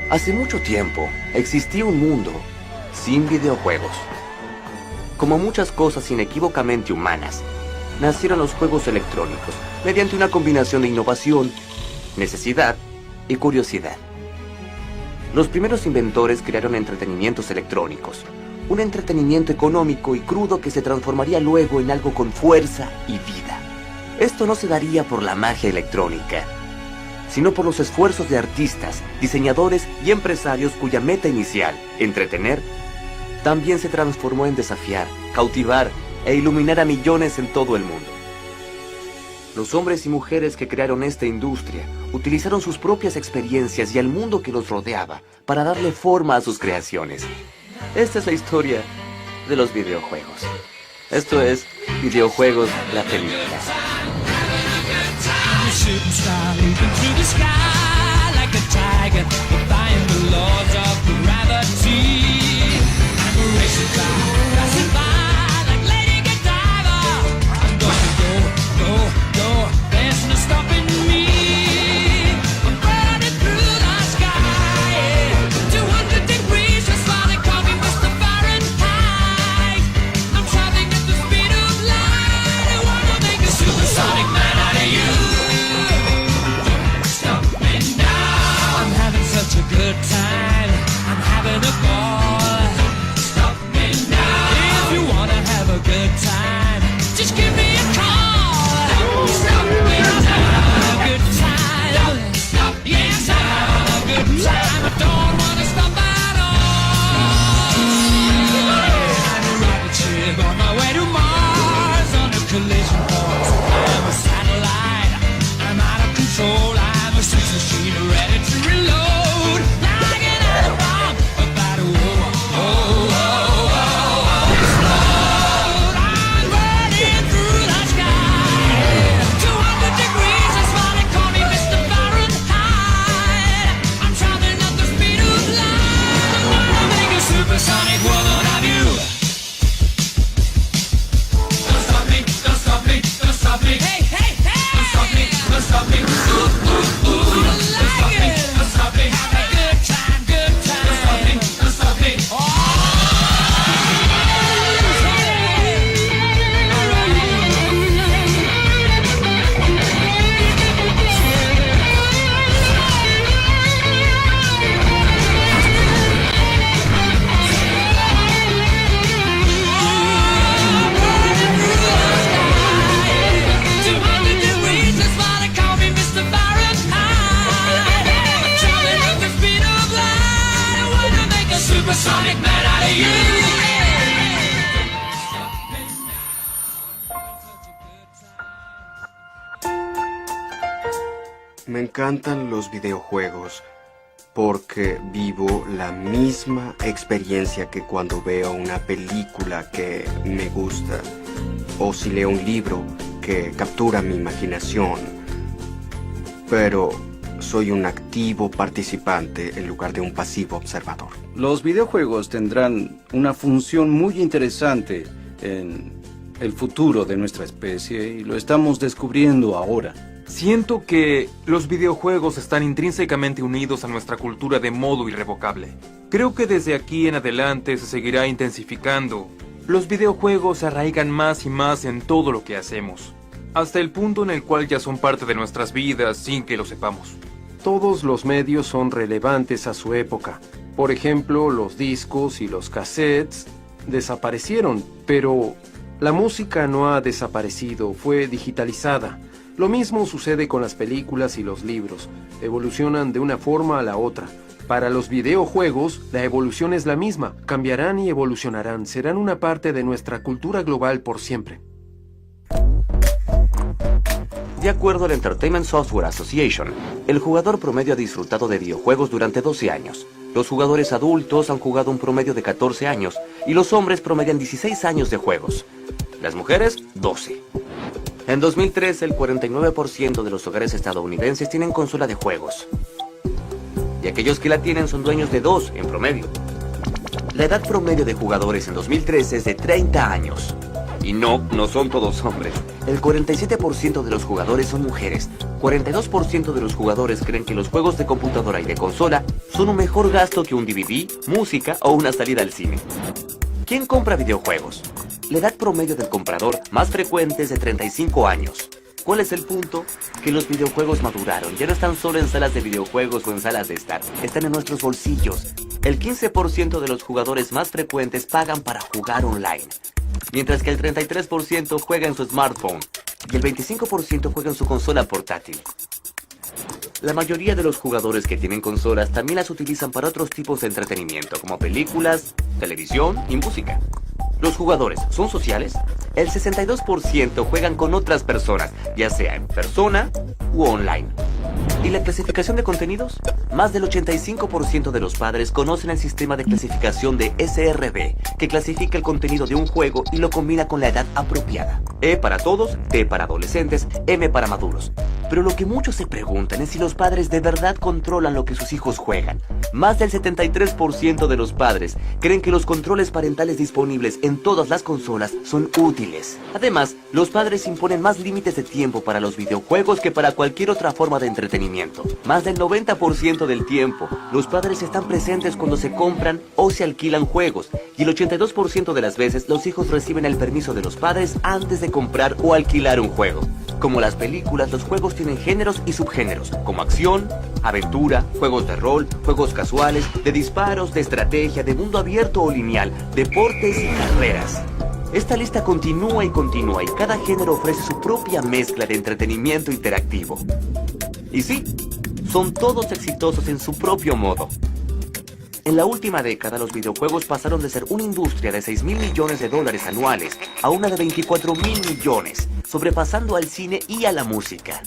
Hace mucho tiempo existía un mundo sin videojuegos. Como muchas cosas inequívocamente humanas, nacieron los juegos electrónicos mediante una combinación de innovación, necesidad y curiosidad. Los primeros inventores crearon entretenimientos electrónicos, un entretenimiento económico y crudo que se transformaría luego en algo con fuerza y vida. Esto no se daría por la magia electrónica, sino por los esfuerzos de artistas, diseñadores y empresarios cuya meta inicial, entretener, también se transformó en desafiar, cautivar e iluminar a millones en todo el mundo. Los hombres y mujeres que crearon esta industria utilizaron sus propias experiencias y el mundo que los rodeaba para darle forma a sus creaciones. Esta es la historia de los videojuegos. Esto es Videojuegos, la película. Shooting star leaping through the sky like a tiger, defying the laws of gravity. I'm racing by, passing by like Lady Godiva. I'm gonna go, go, go. There's no stopping me. I'm burning through the sky, yeah. 200 degrees, that's why they call me Mr. Fahrenheit. I'm traveling at the speed of light. I wanna make a supersonic man out of you. Such a good time, I'm having a ball. Stop me now. If you wanna have a good time, just give me a call. Stop me now. Have a good time. Stop. Yes, I'm having a good time. I don't wanna stop at all. I'm a rocket ship on my way to Mars on a collision course. I'm a satellite. I'm out of control. I'm a sex machine ready to reload. Me encantan los videojuegos porque vivo la misma experiencia que cuando veo una película que me gusta o si leo un libro que captura mi imaginación. Pero soy un activo participante en lugar de un pasivo observador. Los videojuegos tendrán una función muy interesante en el futuro de nuestra especie y lo estamos descubriendo ahora. Siento que los videojuegos están intrínsecamente unidos a nuestra cultura de modo irrevocable. Creo que desde aquí en adelante se seguirá intensificando Los videojuegos se arraigan más y más en todo lo que hacemos, hasta el punto en el cual ya son parte de nuestras vidas sin que lo sepamos. Todos los medios son relevantes a su época. Por ejemplo, los discos y los cassettes desaparecieron, pero la música no ha desaparecido, fue digitalizada. Lo mismo sucede con las películas y los libros. Evolucionan de una forma a la otra. Para los videojuegos, la evolución es la misma. Cambiarán y evolucionarán. Serán una parte de nuestra cultura global por siempre. De acuerdo al Entertainment Software Association, el jugador promedio ha disfrutado de videojuegos durante 12 años. Los jugadores adultos han jugado un promedio de 14 años y los hombres promedian 16 años de juegos. Las mujeres, 12. En 2013, el 49% de los hogares estadounidenses tienen consola de juegos. Y aquellos que la tienen son dueños de 2 en promedio. La edad promedio de jugadores en 2013 es de 30 años. Y no son todos hombres. El 47% de los jugadores son mujeres. 42% de los jugadores creen que los juegos de computadora y de consola son un mejor gasto que un DVD, música o una salida al cine. ¿Quién compra videojuegos? La edad promedio del comprador más frecuente es de 35 años. ¿Cuál es el punto? Que los videojuegos maduraron. Ya no están solo en salas de videojuegos o en salas de estar. Están en nuestros bolsillos. El 15% de los jugadores más frecuentes pagan para jugar online. Mientras que el 33% juega en su smartphone. Y el 25% juega en su consola portátil. La mayoría de los jugadores que tienen consolas también las utilizan para otros tipos de entretenimiento, como películas, televisión y música. ¿Los jugadores son sociales? El 62% juegan con otras personas, ya sea en persona u online. ¿Y la clasificación de contenidos? Más del 85% de los padres conocen el sistema de clasificación de SRB, que clasifica el contenido de un juego y lo combina con la edad apropiada. E para todos, T para adolescentes, M para maduros. Pero lo que muchos se preguntan es si los padres de verdad controlan lo que sus hijos juegan. Más del 73% de los padres creen que los controles parentales disponibles en todas las consolas son útiles. Además, los padres imponen más límites de tiempo para los videojuegos que para cualquier otra forma de entretenimiento. Más del 90% del tiempo, los padres están presentes cuando se compran o se alquilan juegos. Y el 82% de las veces, los hijos reciben el permiso de los padres antes de comprar o alquilar un juego. Como las películas, los juegos tienen géneros y subgéneros, como acción, aventura, juegos de rol, juegos casuales, de disparos, de estrategia, de mundo abierto o lineal, deportes y carreras. Esta lista continúa y cada género ofrece su propia mezcla de entretenimiento interactivo. Y sí, son todos exitosos en su propio modo. En la última década, los videojuegos pasaron de ser una industria de $6.000 millones anuales a una de $24.000 millones, sobrepasando al cine y a la música.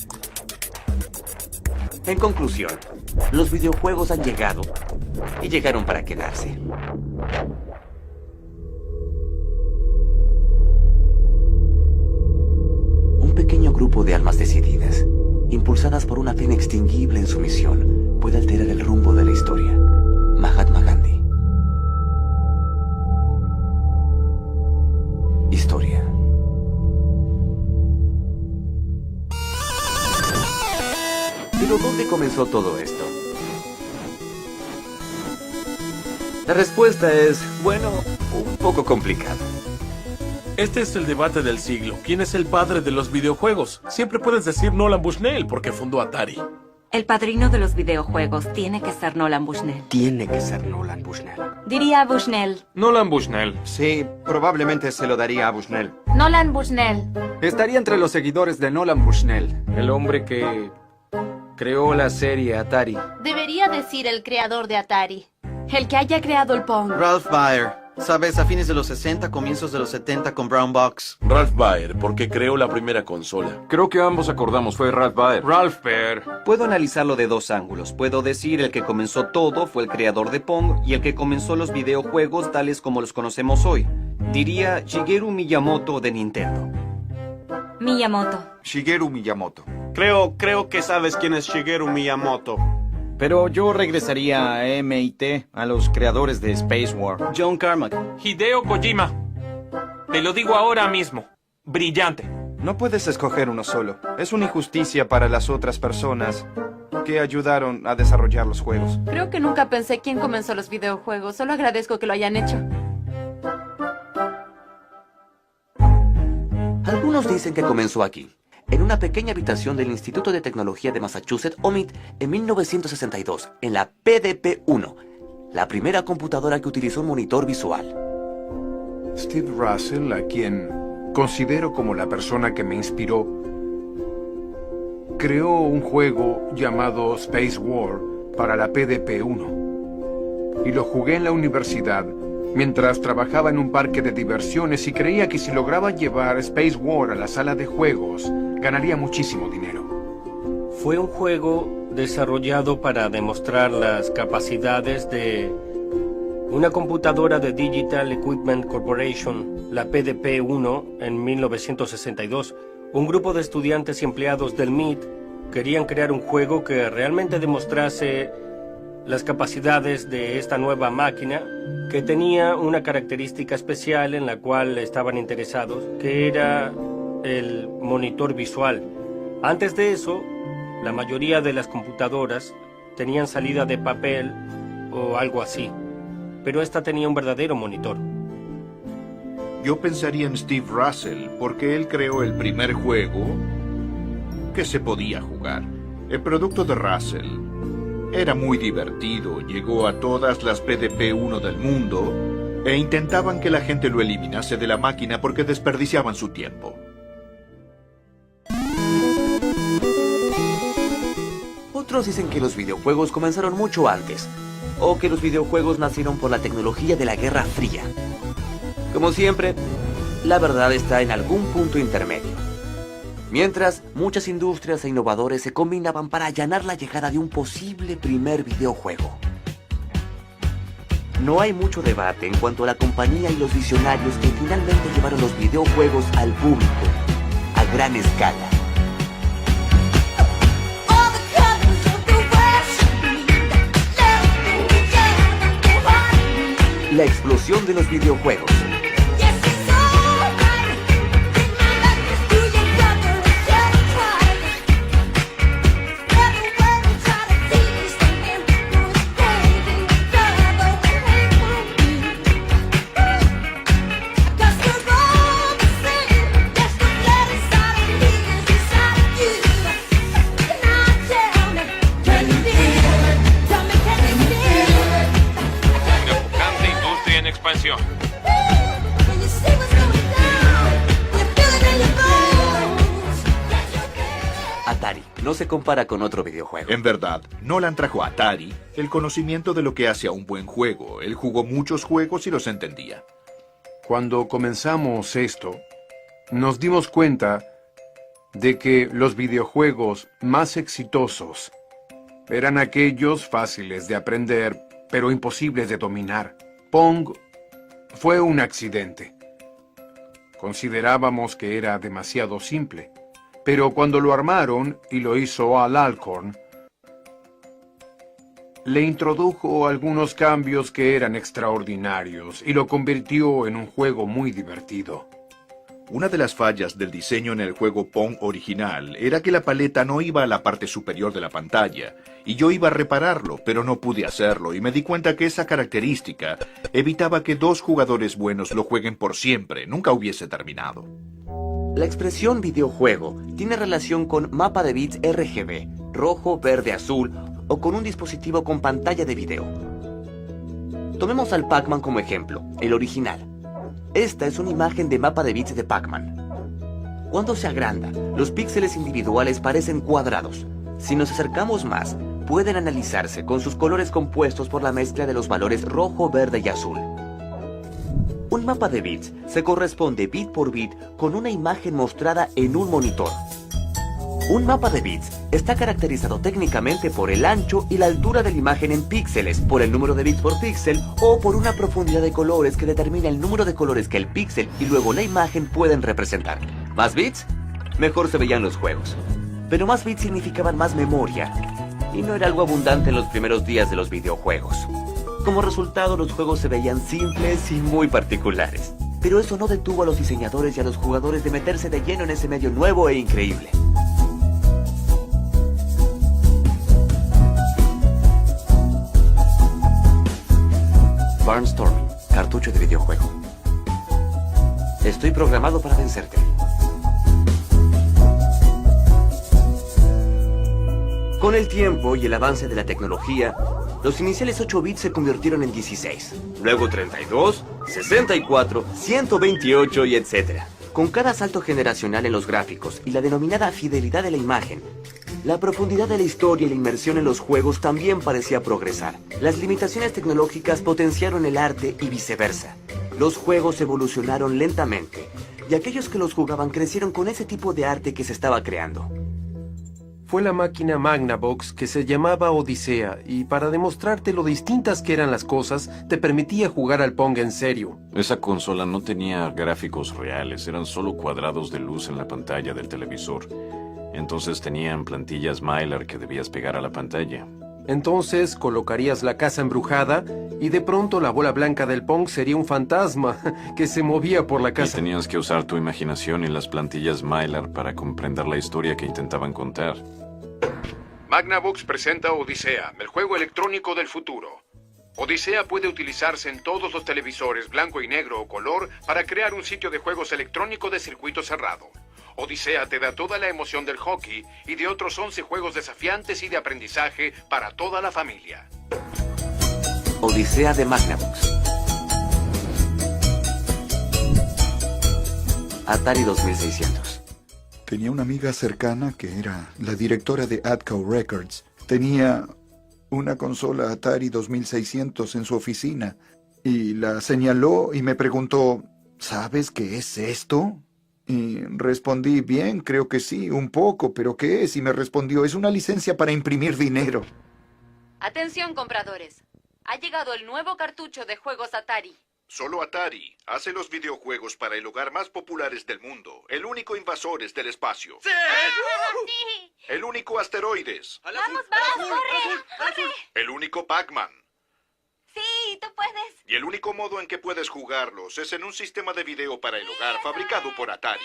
En conclusión, los videojuegos han llegado y llegaron para quedarse. Un pequeño grupo de almas decididas, impulsadas por una fe inextinguible en su misión, puede alterar el rumbo de la historia. Mahatma Gandhi. Historia. ¿Pero dónde comenzó todo esto? La respuesta es, bueno, un poco complicada. Este es el debate del siglo. ¿Quién es el padre de los videojuegos? Siempre puedes decir Nolan Bushnell porque fundó Atari. El padrino de los videojuegos tiene que ser Nolan Bushnell. Tiene que ser Nolan Bushnell. Diría Bushnell. Nolan Bushnell. Sí, probablemente se lo daría a Bushnell. Nolan Bushnell. Estaría entre los seguidores de Nolan Bushnell. El hombre que creó la serie Atari. Debería decir el creador de Atari. El que haya creado el Pong. Ralph Baer. Sabes, a fines de los 60, comienzos de los 70 con Brown Box. Ralph Baer, porque creó la primera consola. Creo que ambos acordamos, fue Ralph Baer. Ralph Baer. Puedo analizarlo de dos ángulos. Puedo decir el que comenzó todo fue el creador de Pong y el que comenzó los videojuegos tales como los conocemos hoy. Diría Shigeru Miyamoto de Nintendo. Miyamoto. Shigeru Miyamoto. Creo que sabes quién es Shigeru Miyamoto. Pero yo regresaría a MIT, a los creadores de Space War. John Carmack. Hideo Kojima. Te lo digo ahora mismo. Brillante. No puedes escoger uno solo. Es una injusticia para las otras personas que ayudaron a desarrollar los juegos. Creo que nunca pensé quién comenzó los videojuegos. Solo agradezco que lo hayan hecho. Algunos dicen que comenzó aquí, en una pequeña habitación del Instituto de Tecnología de Massachusetts, OMIT, en 1962, en la PDP-1, la primera computadora que utilizó un monitor visual. Steve Russell, a quien considero como la persona que me inspiró, creó un juego llamado Space War para la PDP-1. Y lo jugué en la universidad mientras trabajaba en un parque de diversiones y creía que si lograba llevar Space War a la sala de juegos, ganaría muchísimo dinero. Fue un juego desarrollado para demostrar las capacidades de una computadora de Digital Equipment Corporation, la PDP-1, en 1962. Un grupo de estudiantes y empleados del MIT querían crear un juego que realmente demostrase las capacidades de esta nueva máquina, que tenía una característica especial en la cual estaban interesados, que era el monitor visual. Antes de eso, la mayoría de las computadoras tenían salida de papel o algo así, pero esta tenía un verdadero monitor. Yo pensaría en Steve Russell, porque él creó el primer juego que se podía jugar. El producto de Russell era muy divertido, llegó a todas las PDP-1 del mundo e intentaban que la gente lo eliminase de la máquina porque desperdiciaban su tiempo. Otros dicen que los videojuegos comenzaron mucho antes, o que los videojuegos nacieron por la tecnología de la Guerra Fría. Como siempre, la verdad está en algún punto intermedio. Mientras, muchas industrias e innovadores se combinaban para allanar la llegada de un posible primer videojuego. No hay mucho debate en cuanto a la compañía y los visionarios que finalmente llevaron los videojuegos al público, a gran escala. La explosión de los videojuegos. Expansión. Atari no se compara con otro videojuego. En verdad, Nolan trajo a Atari el conocimiento de lo que hace a un buen juego. Él jugó muchos juegos y los entendía. Cuando comenzamos esto, nos dimos cuenta de que los videojuegos más exitosos eran aquellos fáciles de aprender, pero imposibles de dominar. Pong fue un accidente. Considerábamos que era demasiado simple, pero cuando lo armaron y lo hizo Al Alcorn, le introdujo algunos cambios que eran extraordinarios y lo convirtió en un juego muy divertido. Una de las fallas del diseño en el juego Pong original era que la paleta no iba a la parte superior de la pantalla, y yo iba a repararlo, pero no pude hacerlo, y me di cuenta que esa característica evitaba que dos jugadores buenos lo jueguen por siempre, nunca hubiese terminado. La expresión videojuego tiene relación con mapa de bits RGB, rojo, verde, azul, o con un dispositivo con pantalla de video. Tomemos al Pac-Man como ejemplo, el original. Esta es una imagen de mapa de bits de Pac-Man. Cuando se agranda, los píxeles individuales parecen cuadrados. Si nos acercamos más, pueden analizarse con sus colores compuestos por la mezcla de los valores rojo, verde y azul. Un mapa de bits se corresponde bit por bit con una imagen mostrada en un monitor. Un mapa de bits está caracterizado técnicamente por el ancho y la altura de la imagen en píxeles, por el número de bits por píxel o por una profundidad de colores que determina el número de colores que el píxel y luego la imagen pueden representar. ¿Más bits? Mejor se veían los juegos. Pero más bits significaban más memoria, y no era algo abundante en los primeros días de los videojuegos. Como resultado, los juegos se veían simples y muy particulares. Pero eso no detuvo a los diseñadores y a los jugadores de meterse de lleno en ese medio nuevo e increíble. Barnstorming, cartucho de videojuego. Estoy programado para vencerte. Con el tiempo y el avance de la tecnología, los iniciales 8 bits se convirtieron en 16, luego 32, 64, 128 y etc. Con cada salto generacional en los gráficos y la denominada fidelidad de la imagen, la profundidad de la historia y la inmersión en los juegos también parecía progresar. Las limitaciones tecnológicas potenciaron el arte y viceversa. Los juegos evolucionaron lentamente, y aquellos que los jugaban crecieron con ese tipo de arte que se estaba creando. Fue la máquina Magnavox que se llamaba Odisea, y para demostrarte lo distintas que eran las cosas, te permitía jugar al Pong en serio. Esa consola no tenía gráficos reales, eran solo cuadrados de luz en la pantalla del televisor. Entonces tenían plantillas Mylar que debías pegar a la pantalla. Entonces colocarías la casa embrujada y de pronto la bola blanca del Pong sería un fantasma que se movía por la Y casa. tenías que usar tu imaginación y las plantillas Mylar para comprender la historia que intentaban contar. Magnavox presenta Odisea, el juego electrónico del futuro. Odisea puede utilizarse en todos los televisores blanco y negro o color para crear un sitio de juegos electrónico de circuito cerrado. Odisea te da toda la emoción del hockey y de otros 11 juegos desafiantes y de aprendizaje para toda la familia. Odisea de Magnavox. Atari 2600. Tenía una amiga cercana que era la directora de Atco Records. Tenía una consola Atari 2600 en su oficina y la señaló y me preguntó, ¿sabes qué es esto? Y respondí, bien, creo que sí, un poco, pero ¿qué es? Y me respondió, es una licencia para imprimir dinero. Atención, compradores. Ha llegado el nuevo cartucho de juegos Atari. Solo Atari hace los videojuegos para el hogar más populares del mundo. El único Invasores del Espacio. ¡Sí! ¡Sí! El único Asteroides. ¡Vamos, vamos, corre! El único Pac-Man. Sí, tú puedes. Y el único modo en que puedes jugarlos es en un sistema de video para el hogar fabricado por Atari.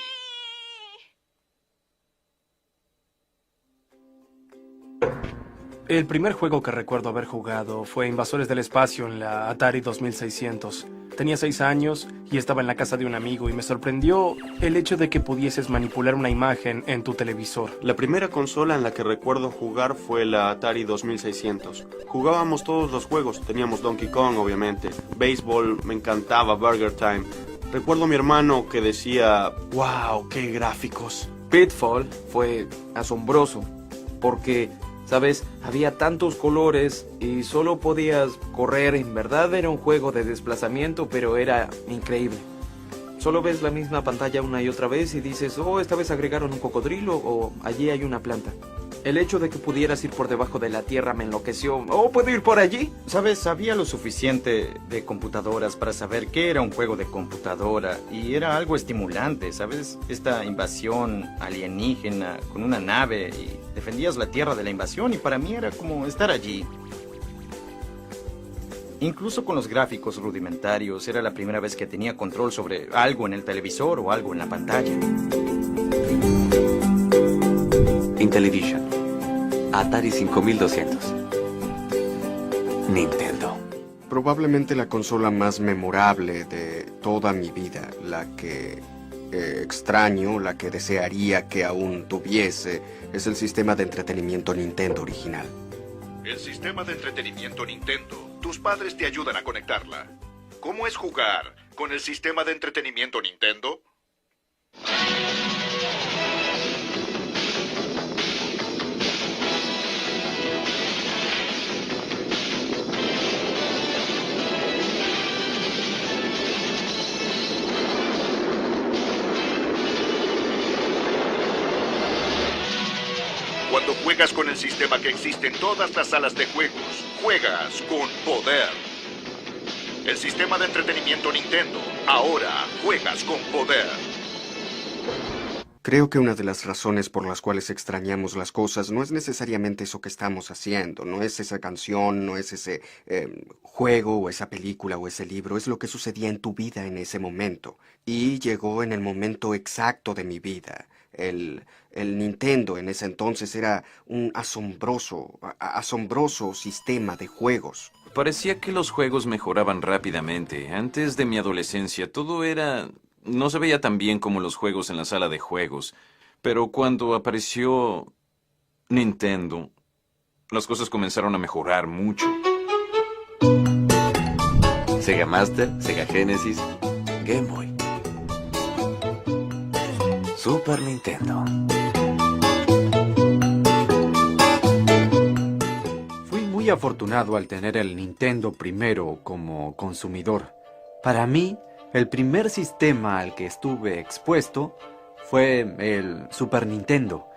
El primer juego que recuerdo haber jugado fue Invasores del Espacio en la Atari 2600. Tenía 6 años y estaba en la casa de un amigo y me sorprendió el hecho de que pudieses manipular una imagen en tu televisor. La primera consola en la que recuerdo jugar fue la Atari 2600. Jugábamos todos los juegos, teníamos Donkey Kong obviamente, béisbol, me encantaba Burger Time. Recuerdo a mi hermano que decía, wow, qué gráficos. Pitfall fue asombroso, porque, ¿sabes? Había tantos colores y solo podías correr. En verdad era un juego de desplazamiento, pero era increíble. Solo ves la misma pantalla una y otra vez y dices, oh, esta vez agregaron un cocodrilo o allí hay una planta. El hecho de que pudieras ir por debajo de la tierra me enloqueció. Oh, ¿puedo ir por allí? ¿Sabes? Sabía lo suficiente de computadoras para saber qué era un juego de computadora y era algo estimulante, ¿sabes? Esta invasión alienígena con una nave y defendías la tierra de la invasión y para mí era como estar allí. Incluso con los gráficos rudimentarios era la primera vez que tenía control sobre algo en el televisor o algo en la pantalla. Intellivision. Atari 5200. Nintendo. Probablemente la consola más memorable de toda mi vida, la que extraño, la que desearía que aún tuviese, es el sistema de entretenimiento Nintendo original. El sistema de entretenimiento Nintendo. Tus padres te ayudan a conectarla. ¿Cómo es jugar con el sistema de entretenimiento Nintendo? Cuando juegas con el sistema que existe en todas las salas de juegos, juegas con poder. El sistema de entretenimiento Nintendo. Ahora juegas con poder. Creo que una de las razones por las cuales extrañamos las cosas no es necesariamente eso que estamos haciendo, no es esa canción, no es ese juego o esa película o ese libro, es lo que sucedía en tu vida en ese momento. Y llegó en el momento exacto de mi vida. El Nintendo en ese entonces era un asombroso sistema de juegos. Parecía que los juegos mejoraban rápidamente. Antes de mi adolescencia todo no se veía tan bien como los juegos en la sala de juegos. Pero cuando apareció Nintendo, las cosas comenzaron a mejorar mucho. Sega Master, Sega Genesis, Game Boy, Super Nintendo. Fui muy afortunado al tener el Nintendo primero como consumidor. Para mí, el primer sistema al que estuve expuesto fue el Super Nintendo.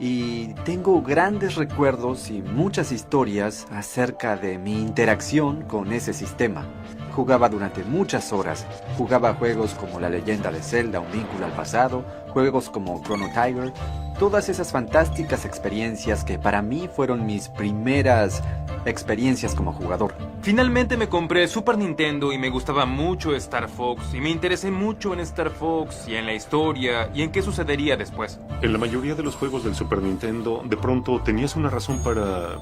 Y tengo grandes recuerdos y muchas historias acerca de mi interacción con ese sistema. Jugaba durante muchas horas. Jugaba juegos como La Leyenda de Zelda, Un Vínculo al Pasado, juegos como Chrono Trigger. Todas esas fantásticas experiencias que para mí fueron mis primeras experiencias como jugador. Finalmente me compré Super Nintendo y me gustaba mucho Star Fox. Y me interesé mucho en Star Fox y en la historia y en qué sucedería después. En la mayoría de los juegos del Super Nintendo, de pronto tenías una razón para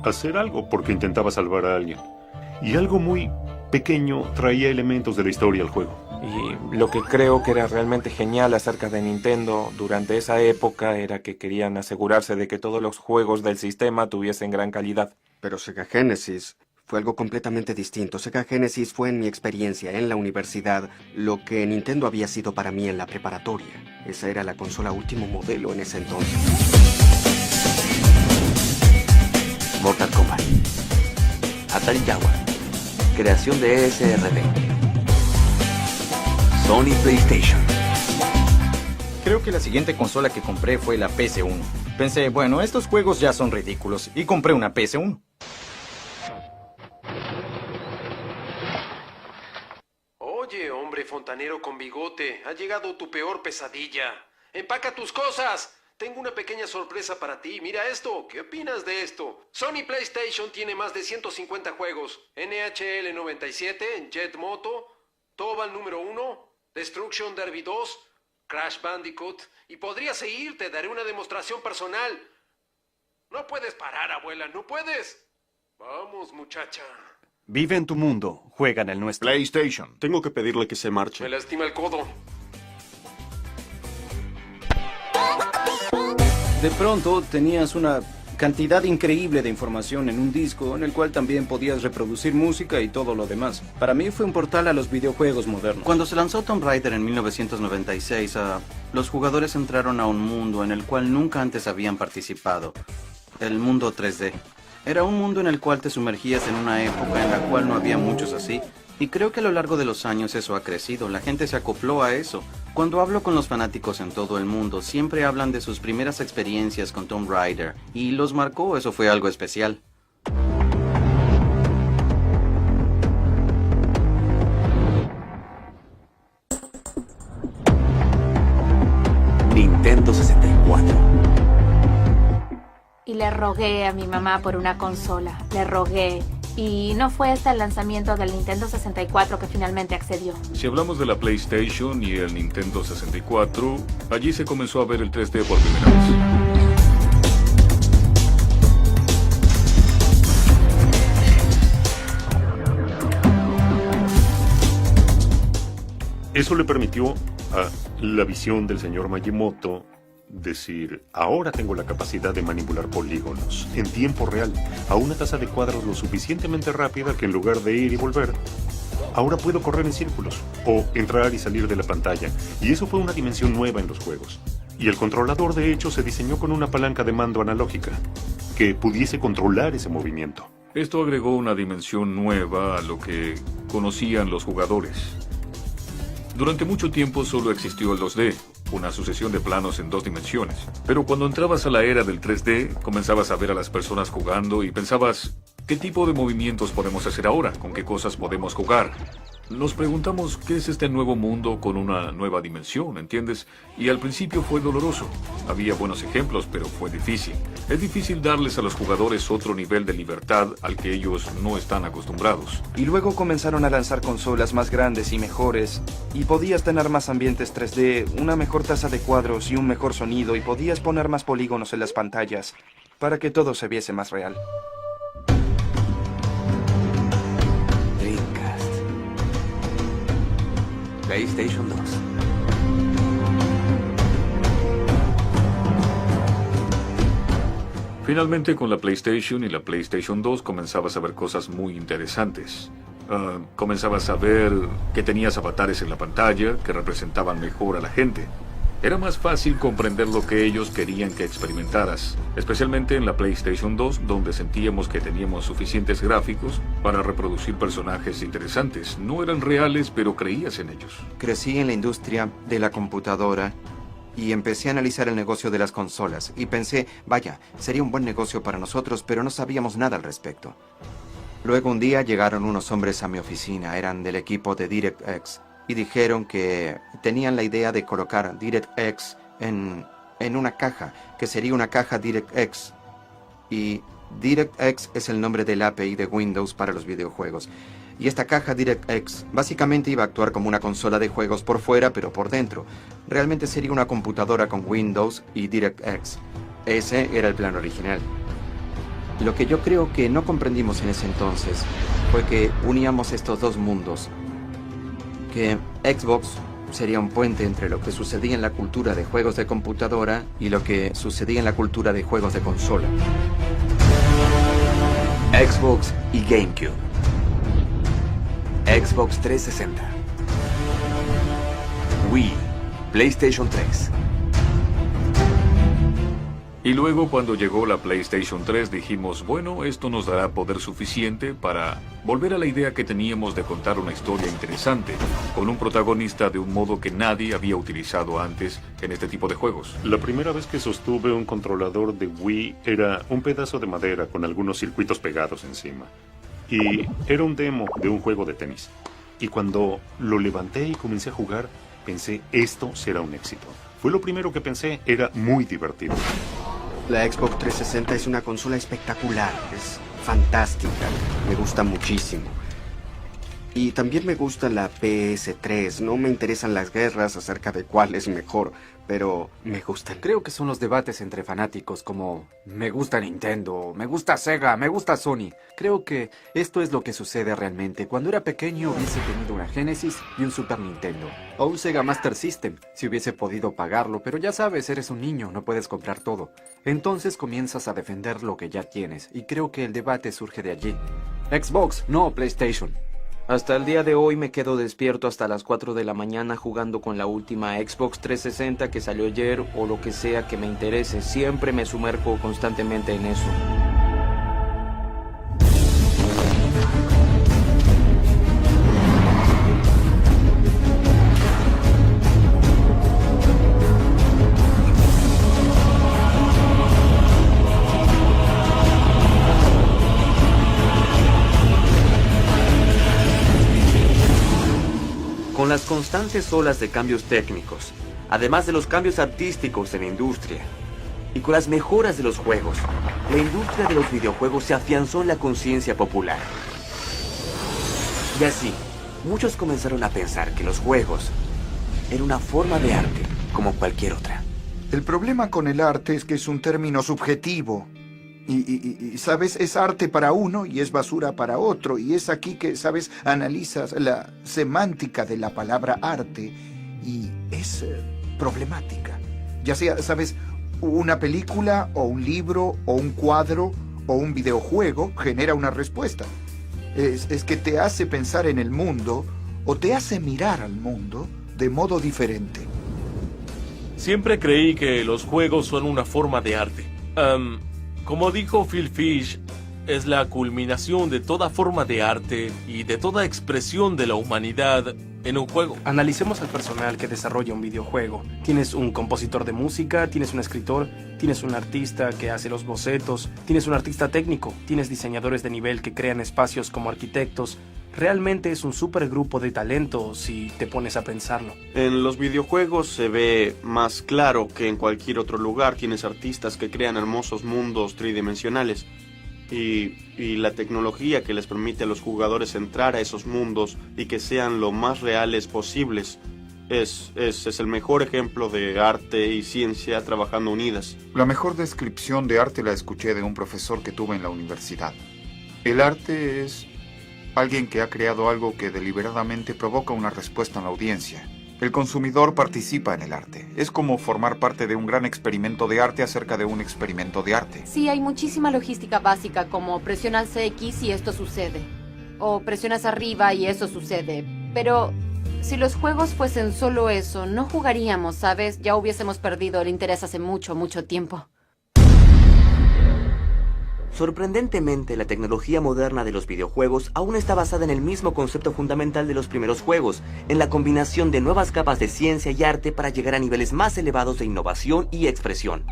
hacer algo porque intentaba salvar a alguien. Y algo muy pequeño traía elementos de la historia al juego. Y lo que creo que era realmente genial acerca de Nintendo durante esa época era que querían asegurarse de que todos los juegos del sistema tuviesen gran calidad. Pero Sega Genesis fue algo completamente distinto. Sega Genesis fue en mi experiencia en la universidad lo que Nintendo había sido para mí en la preparatoria. Esa era la consola último modelo en ese entonces. Mortal Kombat, Atari Jaguar, creación de ESRB, Sony PlayStation. Creo que la siguiente consola que compré fue la PS1. Pensé, bueno, estos juegos ya son ridículos, y compré una PS1. Oye, hombre fontanero con bigote, ha llegado tu peor pesadilla. ¡Empaca tus cosas! Tengo una pequeña sorpresa para ti. Mira esto. ¿Qué opinas de esto? Sony PlayStation tiene más de 150 juegos. NHL 97, Jet Moto, Tobal número 1, Destruction Derby 2, Crash Bandicoot. Y podría seguir, te daré una demostración personal. No puedes parar, abuela, no puedes. Vamos, muchacha. Vive en tu mundo, juega en el nuestro. PlayStation. Tengo que pedirle que se marche. Me lastima el codo. De pronto tenías una cantidad increíble de información en un disco en el cual también podías reproducir música y todo lo demás. Para mí fue un portal a los videojuegos modernos. Cuando se lanzó Tomb Raider en 1996, los jugadores entraron a un mundo en el cual nunca antes habían participado. El mundo 3D. Era un mundo en el cual te sumergías en una época en la cual no había muchos así. Y creo que a lo largo de los años eso ha crecido, la gente se acopló a eso. Cuando hablo con los fanáticos en todo el mundo, siempre hablan de sus primeras experiencias con Tomb Raider, y los marcó, eso fue algo especial. Nintendo 64. Y le rogué a mi mamá por una consola, le rogué. Y no fue hasta el lanzamiento del Nintendo 64 que finalmente accedió. Si hablamos de la PlayStation y el Nintendo 64, allí se comenzó a ver el 3D por primera vez. Eso le permitió a la visión del señor Miyamoto decir, ahora tengo la capacidad de manipular polígonos en tiempo real, a una tasa de cuadros lo suficientemente rápida que en lugar de ir y volver, ahora puedo correr en círculos o entrar y salir de la pantalla. Y eso fue una dimensión nueva en los juegos. Y el controlador de hecho se diseñó con una palanca de mando analógica que pudiese controlar ese movimiento. Esto agregó una dimensión nueva a lo que conocían los jugadores. Durante mucho tiempo solo existió el 2D, una sucesión de planos en 2 dimensiones. Pero cuando entrabas a la era del 3D, comenzabas a ver a las personas jugando y pensabas, ¿qué tipo de movimientos podemos hacer ahora? ¿Con qué cosas podemos jugar? Nos preguntamos qué es este nuevo mundo con una nueva dimensión, ¿entiendes? Y al principio fue doloroso. Había buenos ejemplos, pero fue difícil. Es difícil darles a los jugadores otro nivel de libertad al que ellos no están acostumbrados. Y luego comenzaron a lanzar consolas más grandes y mejores, y podías tener más ambientes 3D, una mejor tasa de cuadros y un mejor sonido, y podías poner más polígonos en las pantallas, para que todo se viese más real. PlayStation 2. Finalmente, con la PlayStation y la PlayStation 2 comenzabas a ver cosas muy interesantes. Comenzabas a ver que tenías avatares en la pantalla que representaban mejor a la gente. Era más fácil comprender lo que ellos querían que experimentaras, especialmente en la PlayStation 2, donde sentíamos que teníamos suficientes gráficos para reproducir personajes interesantes. No eran reales, pero creías en ellos. Crecí en la industria de la computadora y empecé a analizar el negocio de las consolas. Y pensé, vaya, sería un buen negocio para nosotros, pero no sabíamos nada al respecto. Luego un día llegaron unos hombres a mi oficina, eran del equipo de DirectX, y dijeron que tenían la idea de colocar DirectX en una caja, que sería una caja DirectX. Y DirectX es el nombre del API de Windows para los videojuegos. Y esta caja DirectX básicamente iba a actuar como una consola de juegos por fuera, pero por dentro. Realmente sería una computadora con Windows y DirectX. Ese era el plan original. Lo que yo creo que no comprendimos en ese entonces fue que uníamos estos dos mundos. Que Xbox sería un puente entre lo que sucedía en la cultura de juegos de computadora y lo que sucedía en la cultura de juegos de consola. Xbox y GameCube. Xbox 360. Wii. PlayStation 3. Y luego, cuando llegó la PlayStation 3, dijimos, bueno, esto nos dará poder suficiente para volver a la idea que teníamos de contar una historia interesante, con un protagonista de un modo que nadie había utilizado antes en este tipo de juegos. La primera vez que sostuve un controlador de Wii era un pedazo de madera con algunos circuitos pegados encima. Y era un demo de un juego de tenis. Y cuando lo levanté y comencé a jugar, pensé, esto será un éxito. Fue lo primero que pensé, era muy divertido. La Xbox 360 es una consola espectacular, es fantástica, me gusta muchísimo. Y también me gusta la PS3, no me interesan las guerras acerca de cuál es mejor, pero me gustan. Creo que son los debates entre fanáticos como me gusta Nintendo, me gusta Sega, me gusta Sony. Creo que esto es lo que sucede realmente. Cuando era pequeño hubiese tenido una Genesis y un Super Nintendo. O un Sega Master System, si hubiese podido pagarlo, pero ya sabes, eres un niño, no puedes comprar todo. Entonces comienzas a defender lo que ya tienes, y creo que el debate surge de allí. Xbox, no PlayStation. Hasta el día de hoy me quedo despierto hasta las 4 de la mañana jugando con la última Xbox 360 que salió ayer o lo que sea que me interese. Siempre me sumerjo constantemente en eso. Con las constantes olas de cambios técnicos, además de los cambios artísticos en la industria, y con las mejoras de los juegos, la industria de los videojuegos se afianzó en la conciencia popular. Y así, muchos comenzaron a pensar que los juegos eran una forma de arte como cualquier otra. El problema con el arte es que es un término subjetivo. Y, ¿sabes? Es arte para uno y es basura para otro. Y es aquí que, ¿sabes? Analizas la semántica de la palabra arte y es problemática. Ya sea, ¿sabes? Una película o un libro o un cuadro o un videojuego genera una respuesta. Es que te hace pensar en el mundo o te hace mirar al mundo de modo diferente. Siempre creí que los juegos son una forma de arte. Como dijo Phil Fish, es la culminación de toda forma de arte y de toda expresión de la humanidad en un juego. Analicemos al personal que desarrolla un videojuego. Tienes un compositor de música, tienes un escritor, tienes un artista que hace los bocetos, tienes un artista técnico, tienes diseñadores de nivel que crean espacios como arquitectos. Realmente es un supergrupo de talento si te pones a pensarlo. En los videojuegos se ve más claro que en cualquier otro lugar. Tienes artistas que crean hermosos mundos tridimensionales. Y la tecnología que les permite a los jugadores entrar a esos mundos y que sean lo más reales posibles es el mejor ejemplo de arte y ciencia trabajando unidas. La mejor descripción de arte la escuché de un profesor que tuve en la universidad. El arte es alguien que ha creado algo que deliberadamente provoca una respuesta en la audiencia. El consumidor participa en el arte. Es como formar parte de un gran experimento de arte acerca de un experimento de arte. Sí, hay muchísima logística básica, como presionas X y esto sucede. O presionas arriba y eso sucede. Pero si los juegos fuesen solo eso, no jugaríamos, ¿sabes? Ya hubiésemos perdido el interés hace mucho, mucho tiempo. Sorprendentemente, la tecnología moderna de los videojuegos aún está basada en el mismo concepto fundamental de los primeros juegos, en la combinación de nuevas capas de ciencia y arte para llegar a niveles más elevados de innovación y expresión.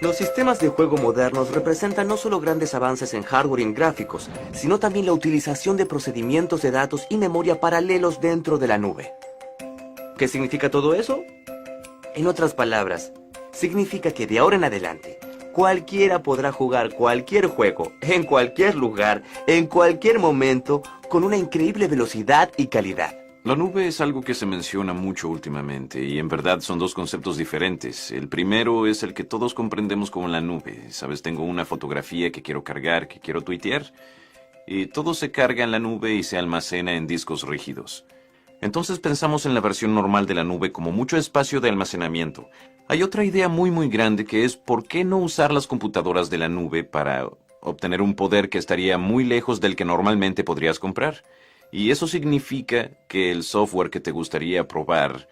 Los sistemas de juego modernos representan no solo grandes avances en hardware y en gráficos, sino también la utilización de procedimientos de datos y memoria paralelos dentro de la nube. ¿Qué significa todo eso? En otras palabras, significa que de ahora en adelante, cualquiera podrá jugar cualquier juego, en cualquier lugar, en cualquier momento, con una increíble velocidad y calidad. La nube es algo que se menciona mucho últimamente y en verdad son dos conceptos diferentes. El primero es el que todos comprendemos como la nube. Sabes, tengo una fotografía que quiero cargar, que quiero tuitear, y todo se carga en la nube y se almacena en discos rígidos. Entonces pensamos en la versión normal de la nube como mucho espacio de almacenamiento. Hay otra idea muy grande que es ¿por qué no usar las computadoras de la nube para obtener un poder que estaría muy lejos del que normalmente podrías comprar? Y eso significa que el software que te gustaría probar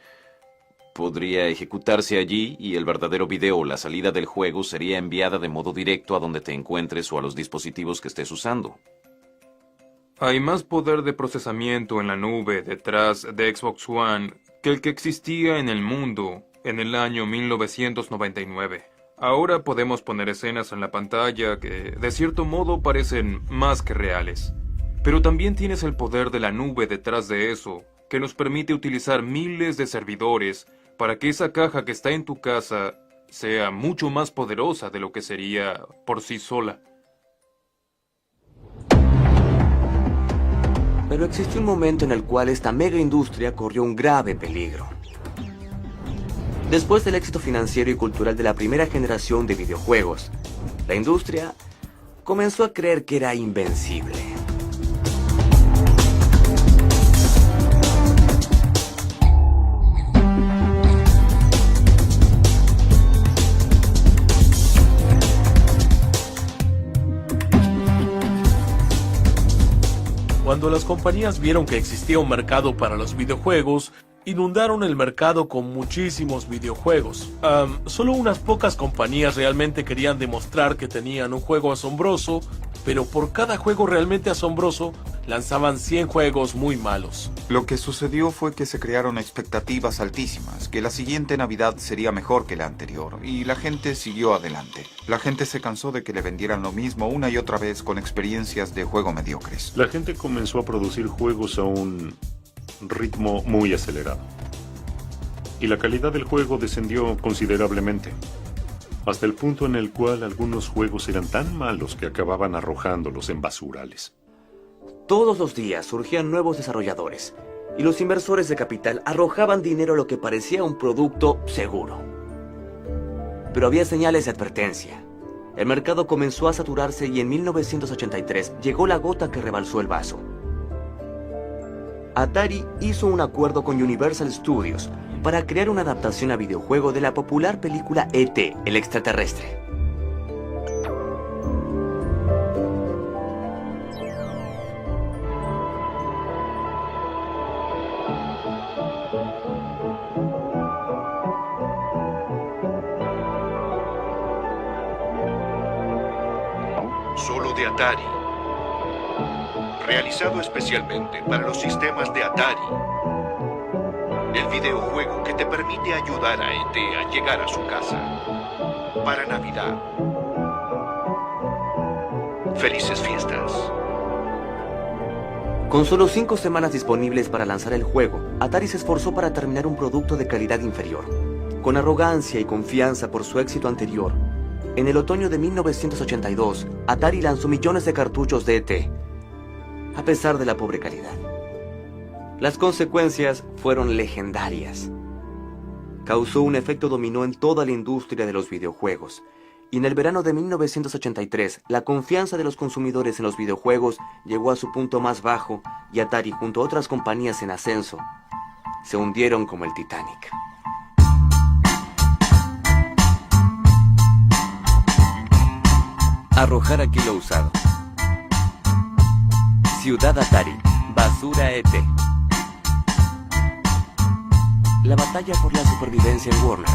podría ejecutarse allí y el verdadero video o la salida del juego sería enviada de modo directo a donde te encuentres o a los dispositivos que estés usando. Hay más poder de procesamiento en la nube detrás de Xbox One que el que existía en el mundo en el año 1999. Ahora podemos poner escenas en la pantalla que de cierto modo parecen más que reales. Pero también tienes el poder de la nube detrás de eso, que nos permite utilizar miles de servidores para que esa caja que está en tu casa sea mucho más poderosa de lo que sería por sí sola. Pero existió un momento en el cual esta mega industria corrió un grave peligro. Después del éxito financiero y cultural de la primera generación de videojuegos, la industria comenzó a creer que era invencible. Cuando las compañías vieron que existía un mercado para los videojuegos, inundaron el mercado con muchísimos videojuegos. Solo unas pocas compañías realmente querían demostrar que tenían un juego asombroso, pero por cada juego realmente asombroso, lanzaban 100 juegos muy malos. Lo que sucedió fue que se crearon expectativas altísimas, que la siguiente Navidad sería mejor que la anterior, y la gente siguió adelante. La gente se cansó de que le vendieran lo mismo una y otra vez con experiencias de juego mediocres. La gente comenzó a producir juegos a un ritmo muy acelerado. Y la calidad del juego descendió considerablemente, hasta el punto en el cual algunos juegos eran tan malos que acababan arrojándolos en basurales. Todos los días surgían nuevos desarrolladores, y los inversores de capital arrojaban dinero a lo que parecía un producto seguro. Pero había señales de advertencia. El mercado comenzó a saturarse y en 1983 llegó la gota que rebalsó el vaso. Atari hizo un acuerdo con Universal Studios para crear una adaptación a videojuego de la popular película E.T., el extraterrestre. Solo de Atari. Realizado especialmente para los sistemas de Atari. El videojuego que te permite ayudar a E.T. a llegar a su casa. Para Navidad. Felices fiestas. Con solo 5 semanas disponibles para lanzar el juego, Atari se esforzó para terminar un producto de calidad inferior. Con arrogancia y confianza por su éxito anterior, En el otoño de 1982, Atari lanzó millones de cartuchos de ET, a pesar de la pobre calidad. Las consecuencias fueron legendarias. Causó un efecto dominó en toda la industria de los videojuegos, y en el verano de 1983, la confianza de los consumidores en los videojuegos llegó a su punto más bajo, y Atari, junto a otras compañías en ascenso, se hundieron como el Titanic. Arrojar aquí lo usado. Ciudad Atari, basura ET. La batalla por la supervivencia en Warner.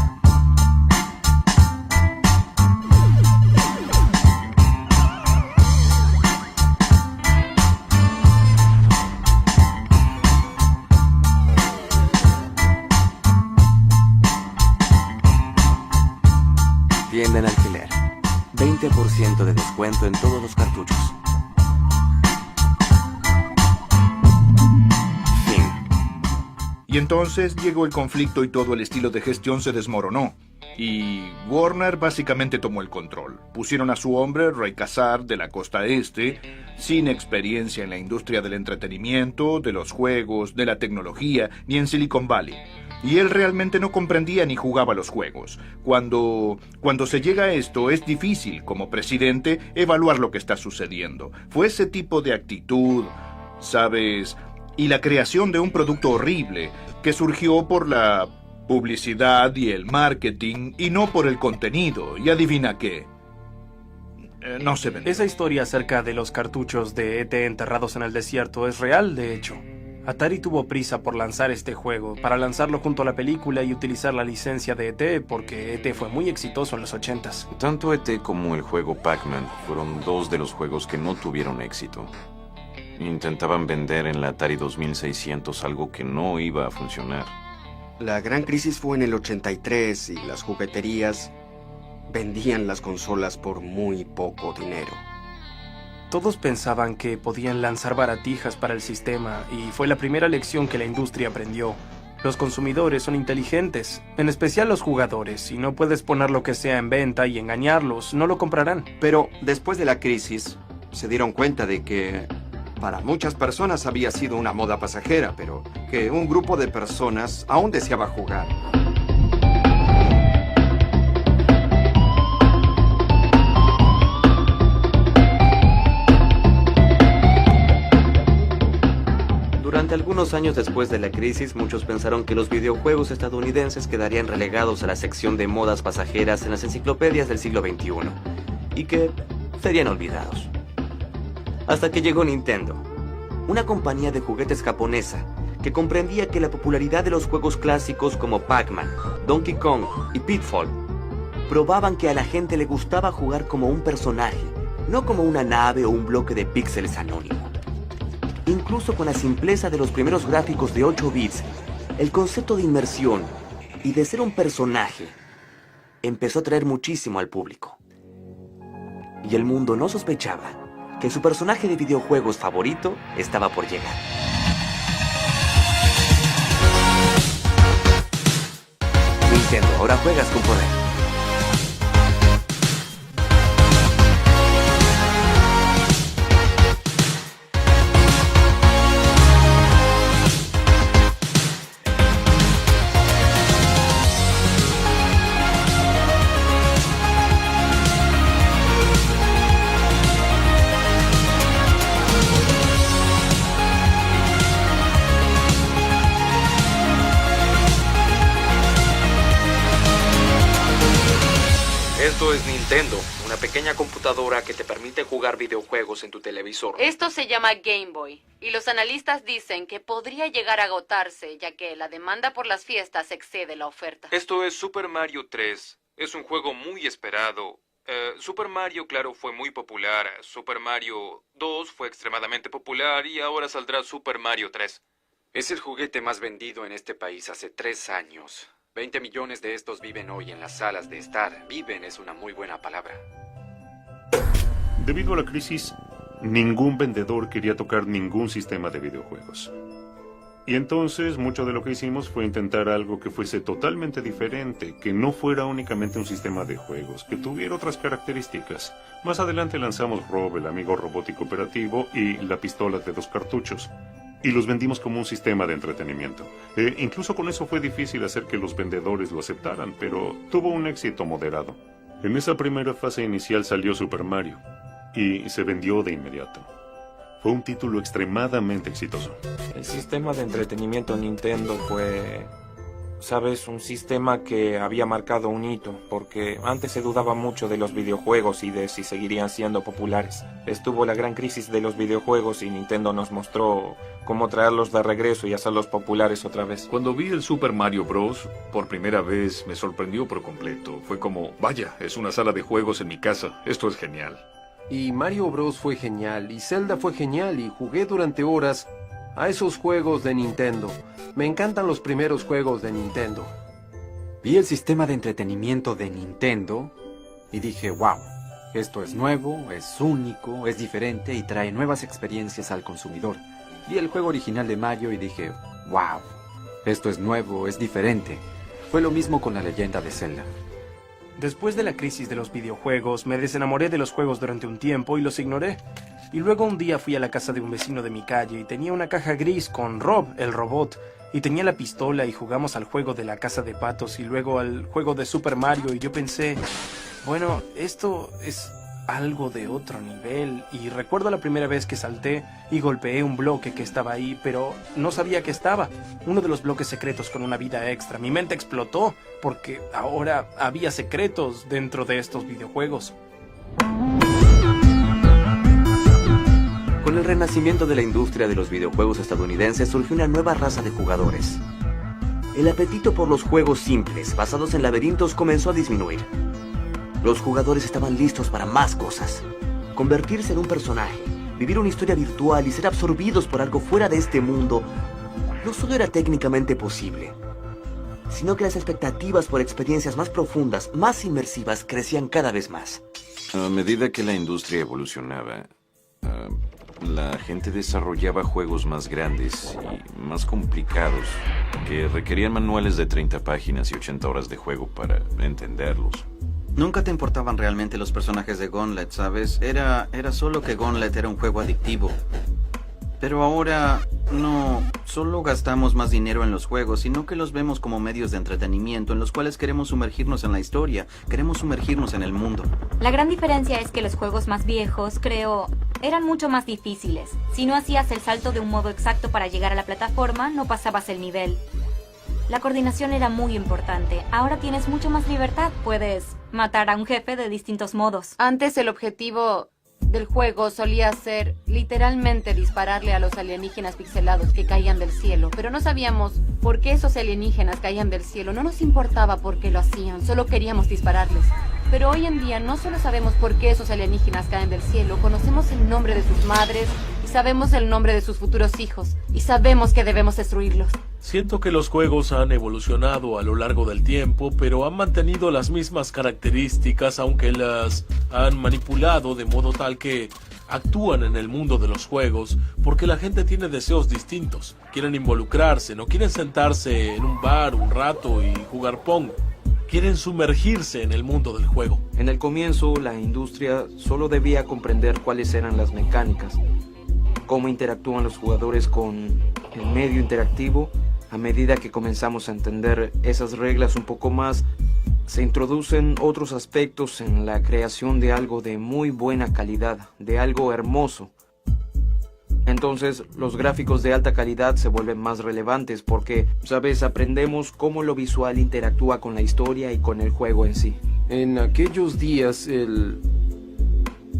Tienda en alquiler. 20% de descuento en todos los cartuchos. Fin. Y entonces llegó el conflicto y todo el estilo de gestión se desmoronó. Y Warner básicamente tomó el control. Pusieron a su hombre, Ray Kassar, de la costa este, sin experiencia en la industria del entretenimiento, de los juegos, de la tecnología, ni en Silicon Valley. Y él realmente no comprendía ni jugaba los juegos. Cuando se llega a esto, es difícil, como presidente, evaluar lo que está sucediendo. Fue ese tipo de actitud, ¿sabes? Y la creación de un producto horrible, que surgió por la publicidad y el marketing, y no por el contenido. Y adivina qué. No se vendió. Esa historia acerca de los cartuchos de ET enterrados en el desierto es real, de hecho. Atari tuvo prisa por lanzar este juego, para lanzarlo junto a la película y utilizar la licencia de ET, porque ET fue muy exitoso en los 80s. Tanto ET como el juego Pac-Man fueron dos de los juegos que no tuvieron éxito. Intentaban vender en la Atari 2600 algo que no iba a funcionar. La gran crisis fue en el 83 y las jugueterías vendían las consolas por muy poco dinero. Todos pensaban que podían lanzar baratijas para el sistema, y fue la primera lección que la industria aprendió. Los consumidores son inteligentes, en especial los jugadores, y no puedes poner lo que sea en venta y engañarlos, no lo comprarán. Pero después de la crisis, se dieron cuenta de que para muchas personas había sido una moda pasajera, pero que un grupo de personas aún deseaba jugar. Durante algunos años después de la crisis, muchos pensaron que los videojuegos estadounidenses quedarían relegados a la sección de modas pasajeras en las enciclopedias del siglo XXI y que serían olvidados. Hasta que llegó Nintendo, una compañía de juguetes japonesa que comprendía que la popularidad de los juegos clásicos como Pac-Man, Donkey Kong y Pitfall probaban que a la gente le gustaba jugar como un personaje, no como una nave o un bloque de píxeles anónimo. Incluso con la simpleza de los primeros gráficos de 8 bits, el concepto de inmersión y de ser un personaje empezó a atraer muchísimo al público. Y el mundo no sospechaba que su personaje de videojuegos favorito estaba por llegar. Nintendo, ahora juegas con poder. Esto es Nintendo, una pequeña computadora que te permite jugar videojuegos en tu televisor. Esto se llama Game Boy, y los analistas dicen que podría llegar a agotarse, ya que la demanda por las fiestas excede la oferta. Esto es Super Mario 3. Es un juego muy esperado. Super Mario, claro, fue muy popular. Super Mario 2 fue extremadamente popular y ahora saldrá Super Mario 3. Es el juguete más vendido en este país hace 3 años. 20 millones de estos viven hoy en las salas de estar. Viven es una muy buena palabra. Debido a la crisis, ningún vendedor quería tocar ningún sistema de videojuegos. Y entonces mucho de lo que hicimos fue intentar algo que fuese totalmente diferente, que no fuera únicamente un sistema de juegos, que tuviera otras características. Más adelante lanzamos Rob, el amigo robótico operativo, y la pistola de 2 cartuchos. Y los vendimos como un sistema de entretenimiento. Incluso con eso fue difícil hacer que los vendedores lo aceptaran, pero tuvo un éxito moderado. En esa primera fase inicial salió Super Mario, y se vendió de inmediato. Fue un título extremadamente exitoso. El sistema de entretenimiento Nintendo fue, sabes, un sistema que había marcado un hito, porque antes se dudaba mucho de los videojuegos y de si seguirían siendo populares. Estuvo la gran crisis de los videojuegos y Nintendo nos mostró cómo traerlos de regreso y hacerlos populares otra vez. Cuando vi el Super Mario Bros. Por primera vez me sorprendió por completo. Fue como, vaya, es una sala de juegos en mi casa, esto es genial. Y Mario Bros fue genial, y Zelda fue genial, y jugué durante horas a esos juegos de Nintendo. Me encantan los primeros juegos de Nintendo. Vi el sistema de entretenimiento de Nintendo y dije, wow, esto es nuevo, es único, es diferente y trae nuevas experiencias al consumidor. Vi el juego original de Mario y dije, wow, esto es nuevo, es diferente. Fue lo mismo con la leyenda de Zelda. Después de la crisis de los videojuegos, me desenamoré de los juegos durante un tiempo y los ignoré. Y luego un día fui a la casa de un vecino de mi calle y tenía una caja gris con Rob, el robot, y tenía la pistola y jugamos al juego de la casa de patos y luego al juego de Super Mario y yo pensé, bueno, esto es algo de otro nivel. Y recuerdo la primera vez que salté y golpeé un bloque que estaba ahí, pero no sabía que estaba. Uno de los bloques secretos con una vida extra. Mi mente explotó porque ahora había secretos dentro de estos videojuegos. Con el renacimiento de la industria de los videojuegos estadounidenses surgió una nueva raza de jugadores. El apetito por los juegos simples, basados en laberintos, comenzó a disminuir. Los jugadores estaban listos para más cosas. Convertirse en un personaje, vivir una historia virtual y ser absorbidos por algo fuera de este mundo no solo era técnicamente posible, sino que las expectativas por experiencias más profundas, más inmersivas, crecían cada vez más. A medida que la industria evolucionaba, la gente desarrollaba juegos más grandes y más complicados que requerían manuales de 30 páginas y 80 horas de juego para entenderlos. Nunca te importaban realmente los personajes de Gauntlet, ¿sabes? Era solo que Gauntlet era un juego adictivo. Pero ahora no solo gastamos más dinero en los juegos, sino que los vemos como medios de entretenimiento en los cuales queremos sumergirnos en la historia, queremos sumergirnos en el mundo. La gran diferencia es que los juegos más viejos, creo, eran mucho más difíciles. Si no hacías el salto de un modo exacto para llegar a la plataforma, no pasabas el nivel. La coordinación era muy importante. Ahora tienes mucho más libertad. Puedes matar a un jefe de distintos modos. Antes el objetivo del juego solía ser literalmente dispararle a los alienígenas pixelados que caían del cielo, pero no sabíamos por qué esos alienígenas caían del cielo. No nos importaba por qué lo hacían, solo queríamos dispararles. Pero hoy en día no solo sabemos por qué esos alienígenas caen del cielo, conocemos el nombre de sus madres y sabemos el nombre de sus futuros hijos y sabemos que debemos destruirlos. Siento que los juegos han evolucionado a lo largo del tiempo, pero han mantenido las mismas características, aunque las han manipulado de modo tal que actúan en el mundo de los juegos, porque la gente tiene deseos distintos. Quieren involucrarse, no quieren sentarse en un bar un rato y jugar Pong. Quieren sumergirse en el mundo del juego. En el comienzo, la industria solo debía comprender cuáles eran las mecánicas, cómo interactúan los jugadores con el medio interactivo. A medida que comenzamos a entender esas reglas un poco más, se introducen otros aspectos en la creación de algo de muy buena calidad, de algo hermoso. Entonces, los gráficos de alta calidad se vuelven más relevantes porque, ¿sabes? Aprendemos cómo lo visual interactúa con la historia y con el juego en sí. En aquellos días, el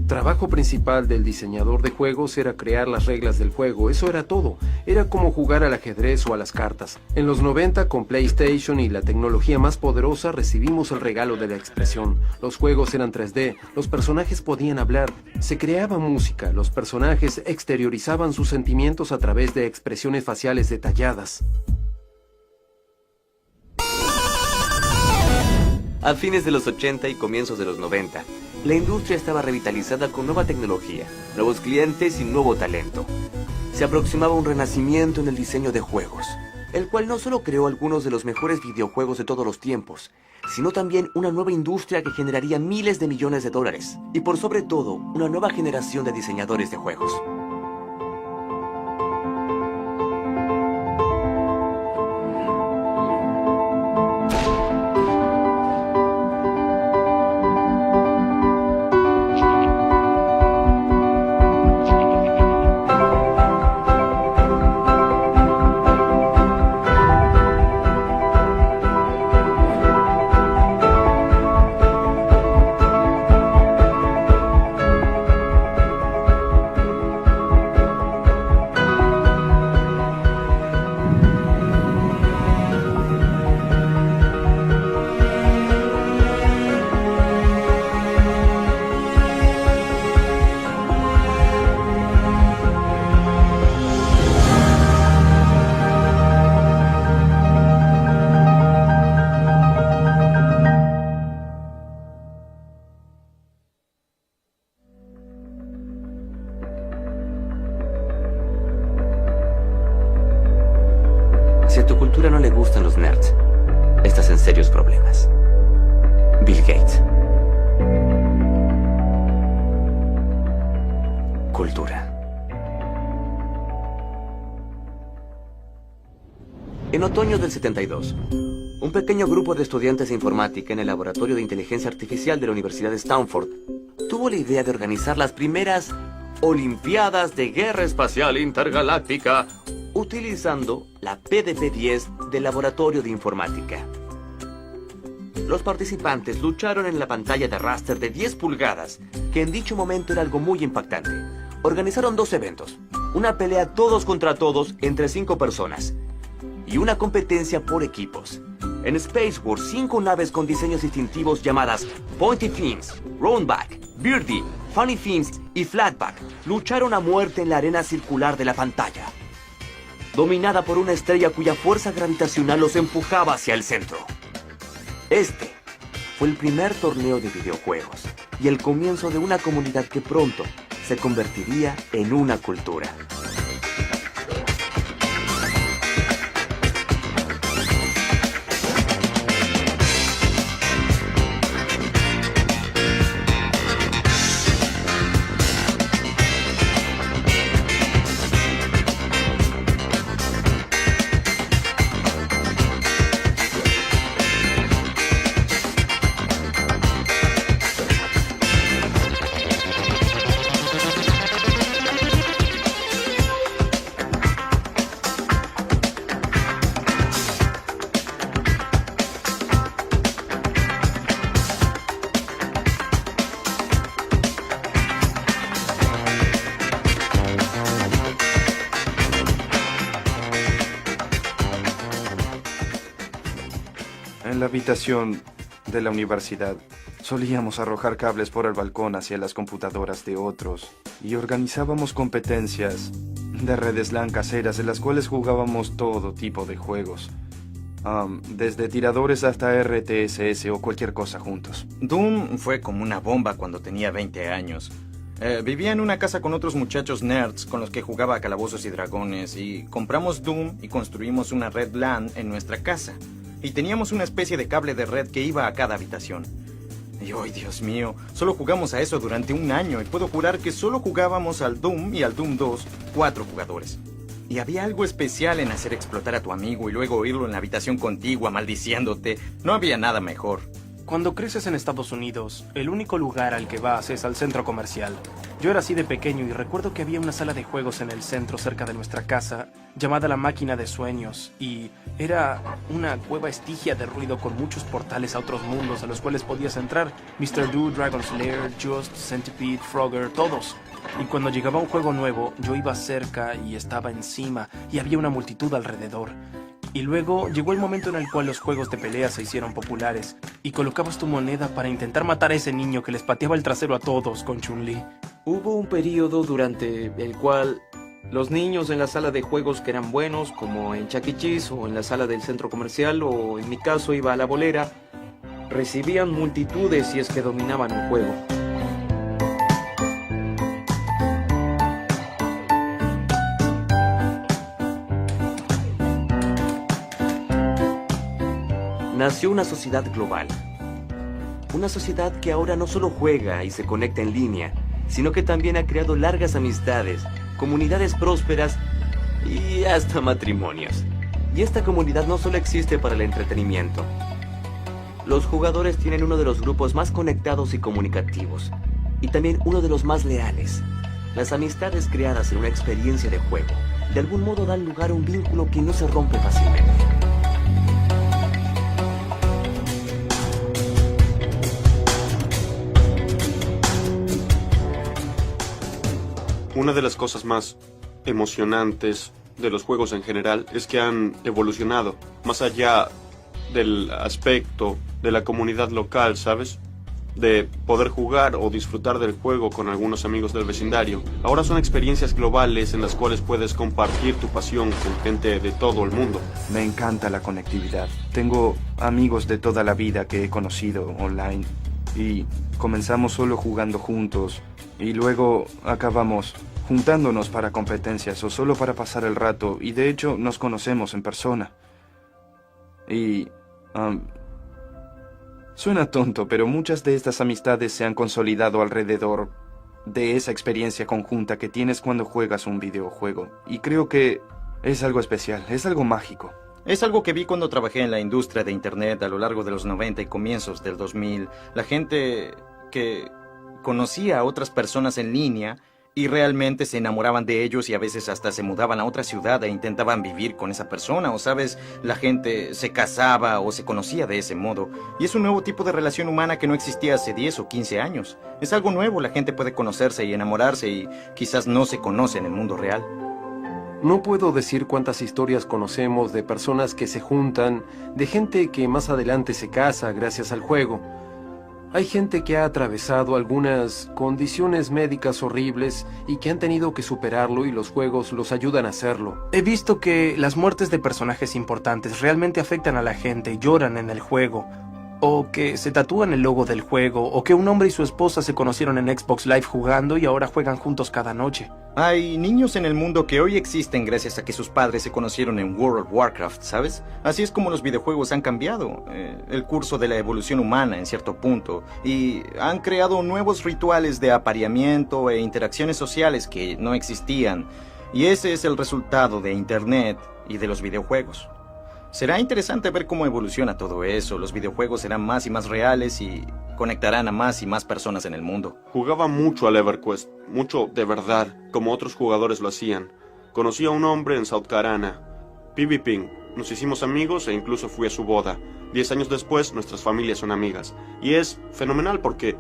trabajo principal del diseñador de juegos era crear las reglas del juego. Eso era todo. Era como jugar al ajedrez o a las cartas. En los 90, con PlayStation y la tecnología más poderosa, recibimos el regalo de la expresión. Los juegos eran 3D, los personajes podían hablar, se creaba música, los personajes exteriorizaban sus sentimientos a través de expresiones faciales detalladas. A fines de los 80 y comienzos de los 90, La industria estaba revitalizada con nueva tecnología, nuevos clientes y nuevo talento. Se aproximaba un renacimiento en el diseño de juegos, el cual no solo creó algunos de los mejores videojuegos de todos los tiempos, sino también una nueva industria que generaría miles de millones de dólares, y por sobre todo, una nueva generación de diseñadores de juegos. Si a tu cultura no le gustan los nerds, estás en serios problemas. Bill Gates. Cultura. En otoño del 72, un pequeño grupo de estudiantes de informática en el Laboratorio de Inteligencia Artificial de la Universidad de Stanford tuvo la idea de organizar las primeras Olimpiadas de Guerra Espacial Intergaláctica utilizando la PDP-10 del Laboratorio de Informática. Los participantes lucharon en la pantalla de raster de 10 pulgadas, que en dicho momento era algo muy impactante. Organizaron 2 eventos, una pelea todos contra todos entre 5 personas y una competencia por equipos. En Space Wars, 5 naves con diseños distintivos llamadas Pointy Fins, Roundback, Birdie, Funny Fins y Flatback lucharon a muerte en la arena circular de la pantalla, dominada por una estrella cuya fuerza gravitacional los empujaba hacia el centro. Este fue el primer torneo de videojuegos y el comienzo de una comunidad que pronto se convertiría en una cultura. En la habitación de la universidad solíamos arrojar cables por el balcón hacia las computadoras de otros y organizábamos competencias de redes LAN caseras en las cuales jugábamos todo tipo de juegos. Desde tiradores hasta RTSS o cualquier cosa juntos. Doom fue como una bomba cuando tenía 20 años. Vivía en una casa con otros muchachos nerds con los que jugaba a Calabozos y Dragones y compramos Doom y construimos una red LAN en nuestra casa. Y teníamos una especie de cable de red que iba a cada habitación. Y ¡ay, Dios mío! Solo jugamos a eso durante un año y puedo jurar que solo jugábamos al Doom y al Doom 2, 4 jugadores. Y había algo especial en hacer explotar a tu amigo y luego oírlo en la habitación contigua maldiciéndote. No había nada mejor. Cuando creces en Estados Unidos, el único lugar al que vas es al centro comercial. Yo era así de pequeño y recuerdo que había una sala de juegos en el centro cerca de nuestra casa llamada La Máquina de Sueños y era una cueva estigia de ruido con muchos portales a otros mundos a los cuales podías entrar. Mr. Do, Dragon's Lair, Just, Centipede, Frogger, todos. Y cuando llegaba un juego nuevo, yo iba cerca y estaba encima y había una multitud alrededor. Y luego llegó el momento en el cual los juegos de pelea se hicieron populares y colocabas tu moneda para intentar matar a ese niño que les pateaba el trasero a todos con Chun-Li. Hubo un periodo durante el cual los niños en la sala de juegos que eran buenos, como en Chuck E. Cheese o en la sala del centro comercial o en mi caso iba a la bolera, recibían multitudes si es que dominaban un juego. nació una sociedad global. Una sociedad que ahora no solo juega y se conecta en línea, sino que también ha creado largas amistades, comunidades prósperas y hasta matrimonios. Y esta comunidad no solo existe para el entretenimiento. Los jugadores tienen uno de los grupos más conectados y comunicativos, y también uno de los más leales. Las amistades creadas en una experiencia de juego, de algún modo dan lugar a un vínculo que no se rompe fácilmente. Una de las cosas más emocionantes de los juegos en general es que han evolucionado, más allá del aspecto de la comunidad local, ¿sabes? De poder jugar o disfrutar del juego con algunos amigos del vecindario. Ahora son experiencias globales en las cuales puedes compartir tu pasión con gente de todo el mundo. Me encanta la conectividad. Tengo amigos de toda la vida que he conocido online y comenzamos solo jugando juntos y luego acabamos juntándonos para competencias o solo para pasar el rato y de hecho nos conocemos en persona. Y suena tonto, pero muchas de estas amistades se han consolidado alrededor de esa experiencia conjunta que tienes cuando juegas un videojuego. Y creo que es algo especial, es algo mágico. Es algo que vi cuando trabajé en la industria de Internet a lo largo de los 90 y comienzos del 2000. La gente que conocía a otras personas en línea y realmente se enamoraban de ellos y a veces hasta se mudaban a otra ciudad e intentaban vivir con esa persona. O sabes, la gente se casaba o se conocía de ese modo. Y es un nuevo tipo de relación humana que no existía hace 10 o 15 años. Es algo nuevo, la gente puede conocerse y enamorarse y quizás no se conoce en el mundo real. No puedo decir cuántas historias conocemos de personas que se juntan, de gente que más adelante se casa gracias al juego. Hay gente que ha atravesado algunas condiciones médicas horribles y que han tenido que superarlo y los juegos los ayudan a hacerlo. He visto que las muertes de personajes importantes realmente afectan a la gente, lloran en el juego, o que se tatúan el logo del juego, o que un hombre y su esposa se conocieron en Xbox Live jugando y ahora juegan juntos cada noche. Hay niños en el mundo que hoy existen gracias a que sus padres se conocieron en World of Warcraft, ¿sabes? Así es como los videojuegos han cambiado el curso de la evolución humana en cierto punto y han creado nuevos rituales de apareamiento e interacciones sociales que no existían. Y ese es el resultado de Internet y de los videojuegos. Será interesante ver cómo evoluciona todo eso. Los videojuegos serán más y más reales y conectarán a más y más personas en el mundo. Jugaba mucho al EverQuest, mucho de verdad, como otros jugadores lo hacían. Conocí a un hombre en South Carolina, PvP. Nos hicimos amigos e incluso fui a su boda. 10 años después, nuestras familias son amigas. Y es fenomenal porque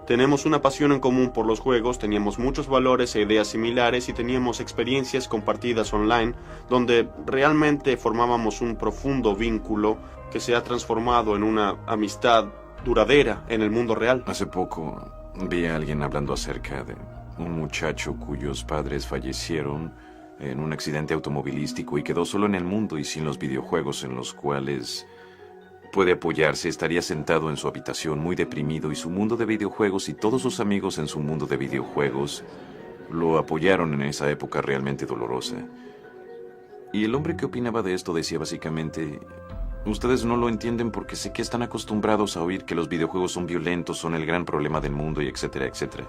tenemos una pasión en común por los juegos, teníamos muchos valores e ideas similares y teníamos experiencias compartidas online donde realmente formábamos un profundo vínculo que se ha transformado en una amistad duradera en el mundo real. Hace poco vi a alguien hablando acerca de un muchacho cuyos padres fallecieron en un accidente automovilístico y quedó solo en el mundo y sin los videojuegos en los cuales puede apoyarse. Estaría sentado en su habitación muy deprimido y su mundo de videojuegos y todos sus amigos en su mundo de videojuegos lo apoyaron en esa época realmente dolorosa. Y el hombre que opinaba de esto decía básicamente: ustedes no lo entienden porque sé que están acostumbrados a oír que los videojuegos son violentos, son el gran problema del mundo y etcétera, etcétera.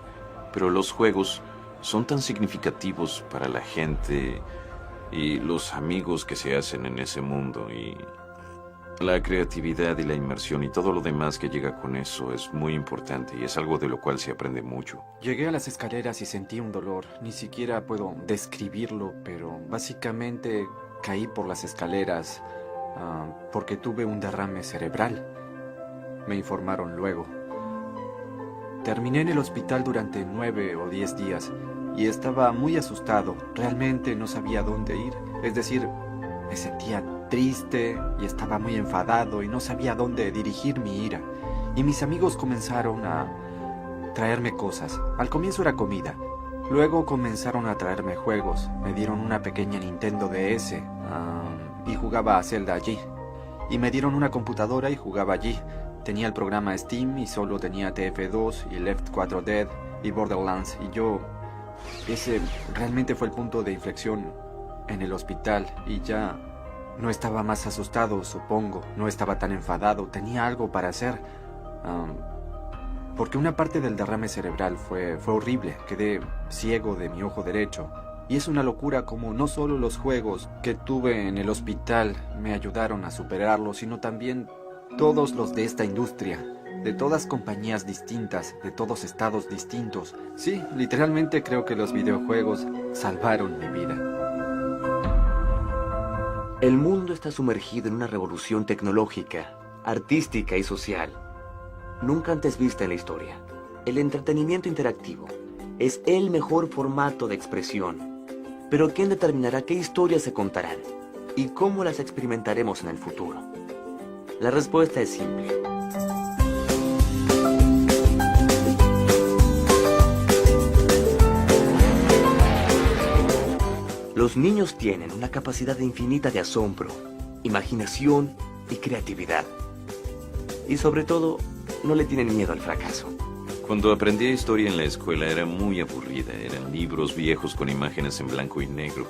Pero los juegos son tan significativos para la gente y los amigos que se hacen en ese mundo y la creatividad y la inmersión y todo lo demás que llega con eso es muy importante y es algo de lo cual se aprende mucho. Llegué a las escaleras y sentí un dolor. Ni siquiera puedo describirlo, pero básicamente caí por las escaleras porque tuve un derrame cerebral. Me informaron luego. Terminé en el hospital durante 9 o 10 días y estaba muy asustado. Realmente no sabía dónde ir. Es decir, me sentía triste y estaba muy enfadado y no sabía dónde dirigir mi ira. Y mis amigos comenzaron a traerme cosas. Al comienzo era comida. Luego comenzaron a traerme juegos. Me dieron una pequeña Nintendo DS y jugaba a Zelda allí. Y me dieron una computadora y jugaba allí. Tenía el programa Steam y solo tenía TF2 y Left 4 Dead y Borderlands. Y ese realmente fue el punto de inflexión en el hospital y ya no estaba más asustado, supongo. No estaba tan enfadado. Tenía algo para hacer. Porque una parte del derrame cerebral fue horrible. Quedé ciego de mi ojo derecho. Y es una locura como no solo los juegos que tuve en el hospital me ayudaron a superarlo, sino también todos los de esta industria. De todas compañías distintas, de todos estados distintos. Sí, literalmente creo que los videojuegos salvaron mi vida. El mundo está sumergido en una revolución tecnológica, artística y social, nunca antes vista en la historia. El entretenimiento interactivo es el mejor formato de expresión. Pero ¿quién determinará qué historias se contarán y cómo las experimentaremos en el futuro? La respuesta es simple. Los niños tienen una capacidad infinita de asombro, imaginación y creatividad. Y sobre todo, no le tienen miedo al fracaso. Cuando aprendí historia en la escuela era muy aburrida. Eran libros viejos con imágenes en blanco y negro.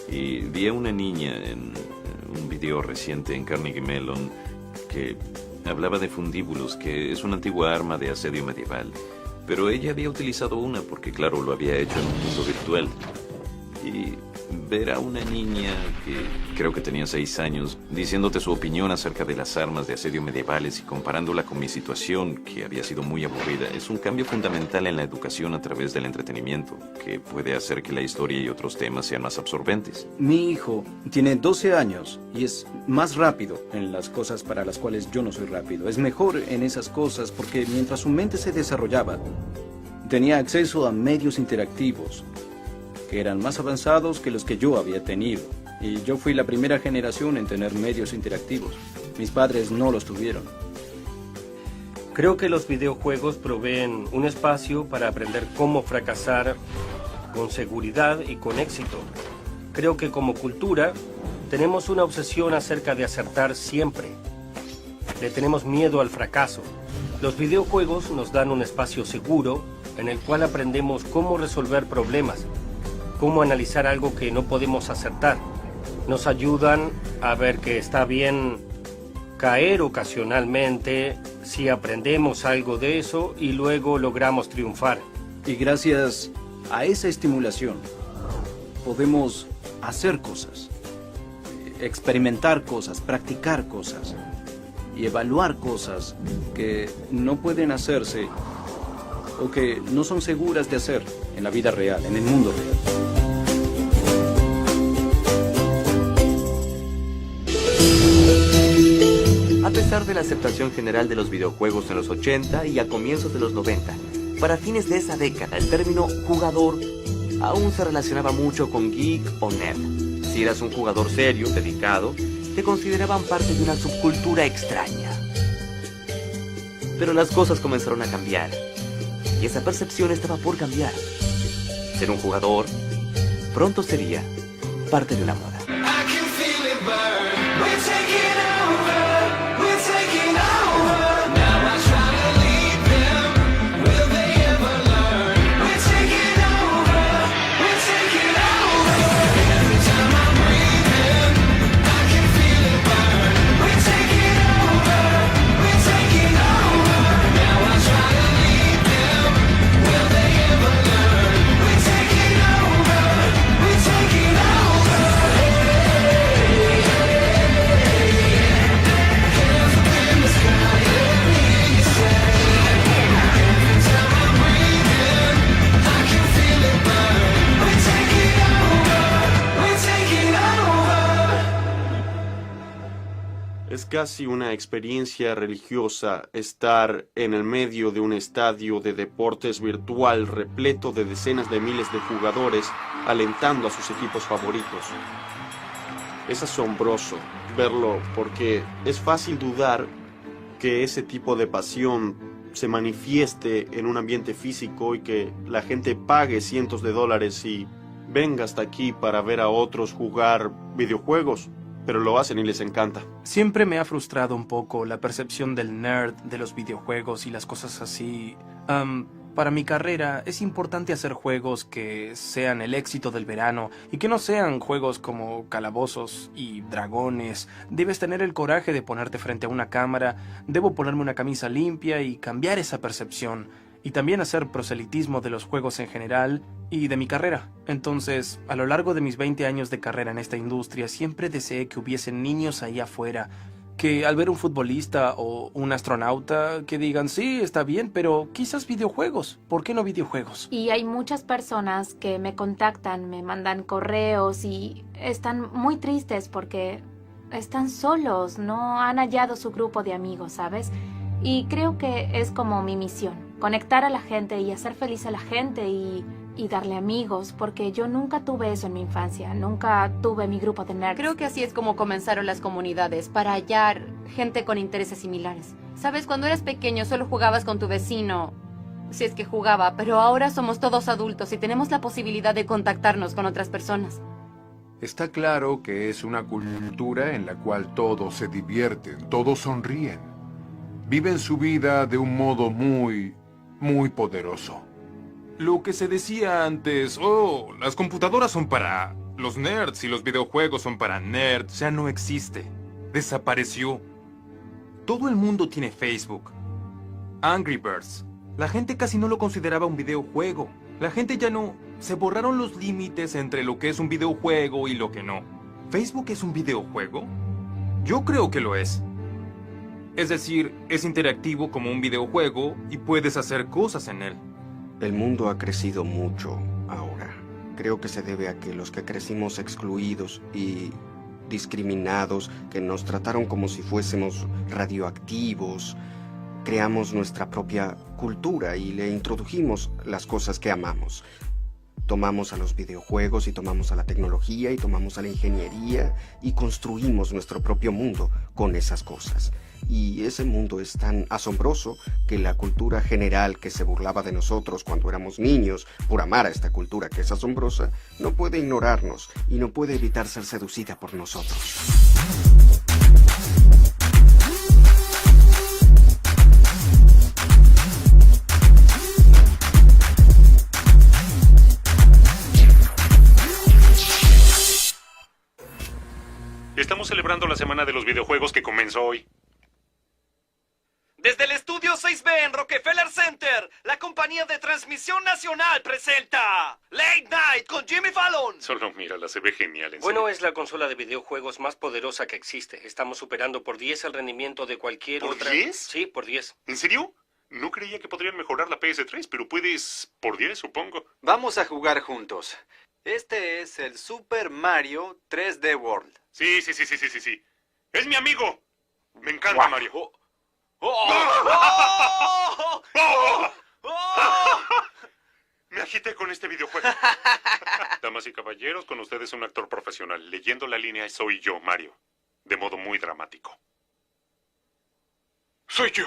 Y vi a una niña en un video reciente en Carnegie Mellon que hablaba de fundíbulos, que es una antigua arma de asedio medieval. Pero ella había utilizado una porque, claro, lo había hecho en un mundo virtual. Y ver a una niña que creo que tenía 6 años diciéndote su opinión acerca de las armas de asedio medievales y comparándola con mi situación, que había sido muy aburrida, es un cambio fundamental en la educación a través del entretenimiento, que puede hacer que la historia y otros temas sean más absorbentes. Mi hijo tiene 12 años y es más rápido en las cosas para las cuales yo no soy rápido. Es mejor en esas cosas porque mientras su mente se desarrollaba, tenía acceso a medios interactivos que eran más avanzados que los que yo había tenido. Y yo fui la primera generación en tener medios interactivos. Mis padres no los tuvieron. Creo que los videojuegos proveen un espacio para aprender cómo fracasar con seguridad y con éxito. Creo que como cultura tenemos una obsesión acerca de acertar siempre. Le tenemos miedo al fracaso. Los videojuegos nos dan un espacio seguro en el cual aprendemos cómo resolver problemas, cómo analizar algo que no podemos acertar. Nos ayudan a ver que está bien caer ocasionalmente si aprendemos algo de eso y luego logramos triunfar. Y gracias a esa estimulación podemos hacer cosas, experimentar cosas, practicar cosas y evaluar cosas que no pueden hacerse o que no son seguras de hacer en la vida real, en el mundo real. A pesar de la aceptación general de los videojuegos en los 80 y a comienzos de los 90, para fines de esa década el término jugador aún se relacionaba mucho con geek o nerd. Si eras un jugador serio, dedicado, te consideraban parte de una subcultura extraña. Pero las cosas comenzaron a cambiar, y esa percepción estaba por cambiar. Ser un jugador pronto sería parte de una moda. Es casi una experiencia religiosa estar en el medio de un estadio de deportes virtual repleto de decenas de miles de jugadores alentando a sus equipos favoritos. Es asombroso verlo porque es fácil dudar que ese tipo de pasión se manifieste en un ambiente físico y que la gente pague cientos de dólares y venga hasta aquí para ver a otros jugar videojuegos. Pero lo hacen y les encanta. Siempre me ha frustrado un poco la percepción del nerd de los videojuegos y las cosas así. Para mi carrera es importante hacer juegos que sean el éxito del verano y que no sean juegos como calabozos y dragones. Debes tener el coraje de ponerte frente a una cámara, debo ponerme una camisa limpia y cambiar esa percepción. Y también hacer proselitismo de los juegos en general y de mi carrera. Entonces, a lo largo de mis 20 años de carrera en esta industria, siempre deseé que hubiesen niños ahí afuera, que al ver un futbolista o un astronauta, que digan, sí, está bien, pero quizás videojuegos. ¿Por qué no videojuegos? Y hay muchas personas que me contactan, me mandan correos y están muy tristes porque están solos, no han hallado su grupo de amigos, ¿sabes? Y creo que es como mi misión, conectar a la gente y hacer feliz a la gente y darle amigos, porque yo nunca tuve eso en mi infancia, nunca tuve mi grupo de nerds. Creo que así es como comenzaron las comunidades, para hallar gente con intereses similares. Sabes, cuando eras pequeño solo jugabas con tu vecino, si es que jugaba, pero ahora somos todos adultos y tenemos la posibilidad de contactarnos con otras personas. Está claro que es una cultura en la cual todos se divierten, todos sonríen. Viven su vida de un modo muy poderoso. Lo que se decía antes, las computadoras son para los nerds y los videojuegos son para nerds, ya no existe. Desapareció. Todo el mundo tiene Facebook. Angry Birds. La gente casi no lo consideraba un videojuego. La gente ya no... Se borraron los límites entre lo que es un videojuego y lo que no. ¿Facebook es un videojuego? Yo creo que lo es. Es decir, es interactivo como un videojuego y puedes hacer cosas en él. El mundo ha crecido mucho ahora. Creo que se debe a que los que crecimos excluidos y discriminados, que nos trataron como si fuésemos radioactivos, creamos nuestra propia cultura y le introdujimos las cosas que amamos. Tomamos a los videojuegos y tomamos a la tecnología y tomamos a la ingeniería y construimos nuestro propio mundo con esas cosas. Y ese mundo es tan asombroso que la cultura general que se burlaba de nosotros cuando éramos niños por amar a esta cultura que es asombrosa, no puede ignorarnos y no puede evitar ser seducida por nosotros. Estamos celebrando la semana de los videojuegos que comenzó hoy. Desde el estudio 6B en Rockefeller Center, la compañía de transmisión nacional presenta Late Night con Jimmy Fallon. Solo mírala, se ve genial. Bueno, es la consola de videojuegos más poderosa que existe. Estamos superando por 10 el rendimiento de cualquier otra. ¿Por 10? Sí, por 10. ¿En serio? No creía que podrían mejorar la PS3, pero puedes por 10, supongo. Vamos a jugar juntos. Este es el Super Mario 3D World. Sí. ¡Es mi amigo! Me encanta Mario. Me agité con este videojuego. Damas y caballeros, con ustedes un actor profesional. Leyendo la línea soy yo, Mario. De modo muy dramático. Soy yo.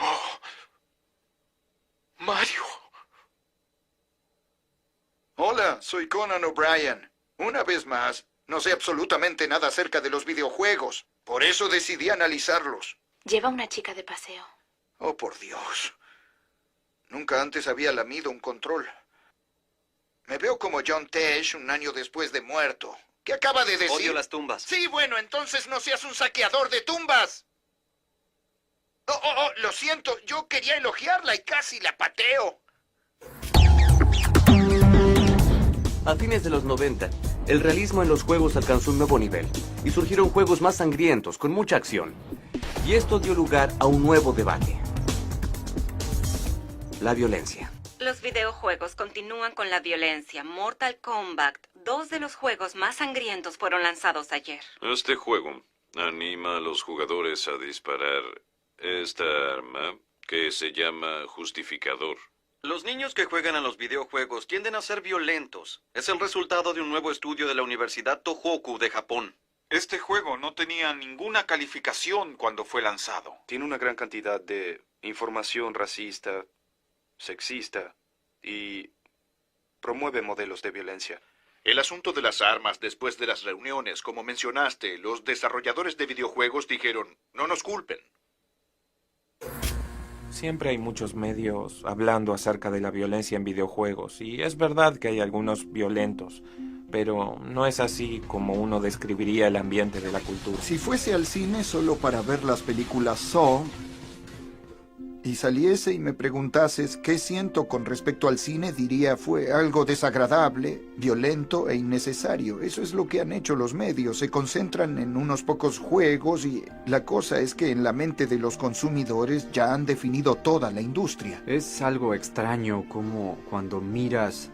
Mario. Hola, soy Conan O'Brien. Una vez más, no sé absolutamente nada acerca de los videojuegos. Por eso decidí analizarlos. Lleva una chica de paseo. Oh, por Dios. Nunca antes había lamido un control. Me veo como John Tesh un año después de muerto. ¿Qué acaba de decir? Odio las tumbas. Sí, bueno, entonces no seas un saqueador de tumbas. Lo siento, yo quería elogiarla y casi la pateo. A fines de los 90, el realismo en los juegos alcanzó un nuevo nivel y surgieron juegos más sangrientos, con mucha acción. Y esto dio lugar a un nuevo debate: la violencia. Los videojuegos continúan con la violencia. Mortal Kombat, 2 de los juegos más sangrientos, fueron lanzados ayer. Este juego anima a los jugadores a disparar esta arma que se llama justificador. Los niños que juegan a los videojuegos tienden a ser violentos. Es el resultado de un nuevo estudio de la Universidad Tohoku de Japón. Este juego no tenía ninguna calificación cuando fue lanzado. Tiene una gran cantidad de información racista, sexista y promueve modelos de violencia. El asunto de las armas después de las reuniones, como mencionaste, los desarrolladores de videojuegos dijeron, no nos culpen. siempre hay muchos medios hablando acerca de la violencia en videojuegos, y es verdad que hay algunos violentos, pero no es así como uno describiría el ambiente de la cultura. Si fuese al cine solo para ver las películas Saw y saliese y me preguntases qué siento con respecto al cine, diría fue algo desagradable, violento e innecesario. Eso es lo que han hecho los medios, se concentran en unos pocos juegos y la cosa es que en la mente de los consumidores ya han definido toda la industria. Es algo extraño como cuando miras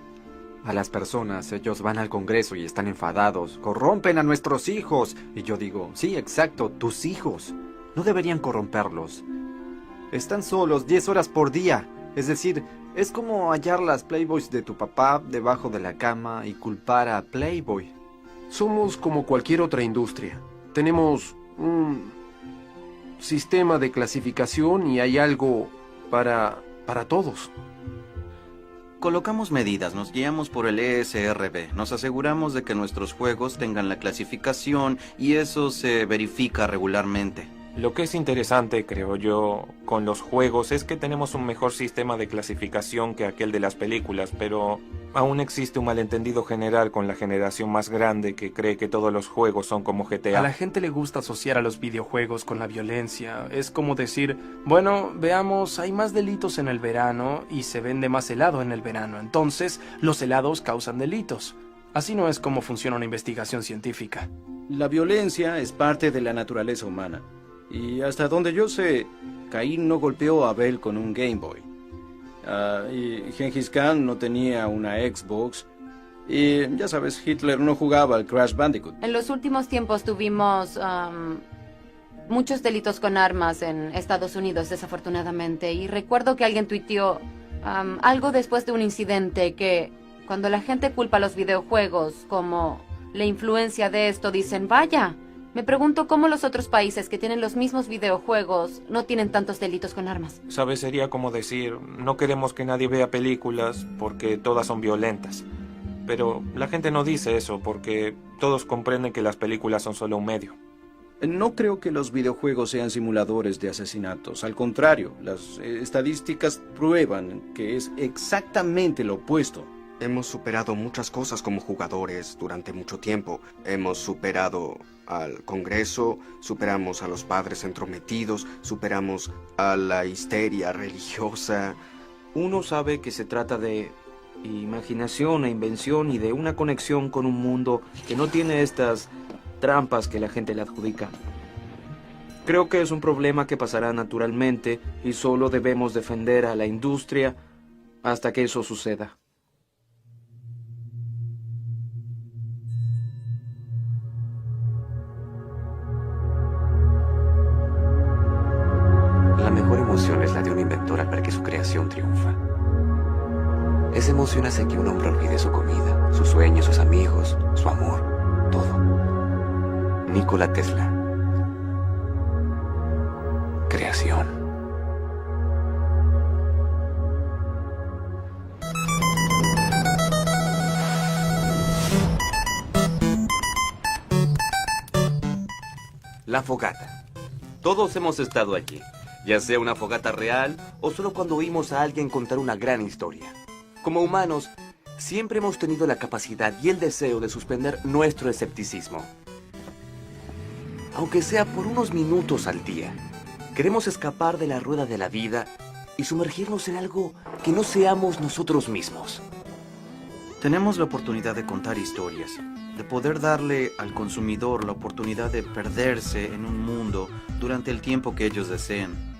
a las personas, ellos van al Congreso y están enfadados, corrompen a nuestros hijos. Y yo digo, sí, exacto, tus hijos. No deberían corromperlos. Están solos 10 horas por día. Es decir, es como hallar las Playboys de tu papá debajo de la cama y culpar a Playboy. Somos como cualquier otra industria. Tenemos un sistema de clasificación y hay algo para todos. Colocamos medidas, nos guiamos por el ESRB, nos aseguramos de que nuestros juegos tengan la clasificación y eso se verifica regularmente. Lo que es interesante, creo yo, con los juegos es que tenemos un mejor sistema de clasificación que aquel de las películas, pero aún existe un malentendido general con la generación más grande que cree que todos los juegos son como GTA. A la gente le gusta asociar a los videojuegos con la violencia. Es como decir, bueno, veamos, hay más delitos en el verano y se vende más helado en el verano, entonces los helados causan delitos. Así no es como funciona una investigación científica. La violencia es parte de la naturaleza humana. Y hasta donde yo sé, Caín no golpeó a Abel con un Game Boy. Y Gengis Khan no tenía una Xbox. Y ya sabes, Hitler no jugaba al Crash Bandicoot. En los últimos tiempos tuvimos muchos delitos con armas en Estados Unidos, desafortunadamente. Y recuerdo que alguien tuiteó algo después de un incidente que cuando la gente culpa a los videojuegos como la influencia de esto, dicen, vaya. Me pregunto cómo los otros países que tienen los mismos videojuegos no tienen tantos delitos con armas. ¿Sabes? Sería como decir, no queremos que nadie vea películas porque todas son violentas. Pero la gente no dice eso porque todos comprenden que las películas son solo un medio. No creo que los videojuegos sean simuladores de asesinatos. Al contrario, las estadísticas prueban que es exactamente lo opuesto. Hemos superado muchas cosas como jugadores durante mucho tiempo. Hemos superado al Congreso, superamos a los padres entrometidos, superamos a la histeria religiosa. Uno sabe que se trata de imaginación e invención y de una conexión con un mundo que no tiene estas trampas que la gente le adjudica. Creo que es un problema que pasará naturalmente y solo debemos defender a la industria hasta que eso suceda. La mejor emoción es la de un inventor al ver que su creación triunfa. Esa emoción hace que un hombre olvide su comida, sus sueños, sus amigos, su amor, todo. Nikola Tesla. Creación. La fogata. Todos hemos estado allí, ya sea una fogata real o solo cuando oímos a alguien contar una gran historia. Como humanos, siempre hemos tenido la capacidad y el deseo de suspender nuestro escepticismo. Aunque sea por unos minutos al día, queremos escapar de la rueda de la vida y sumergirnos en algo que no seamos nosotros mismos. Tenemos la oportunidad de contar historias, de poder darle al consumidor la oportunidad de perderse en un mundo durante el tiempo que ellos deseen.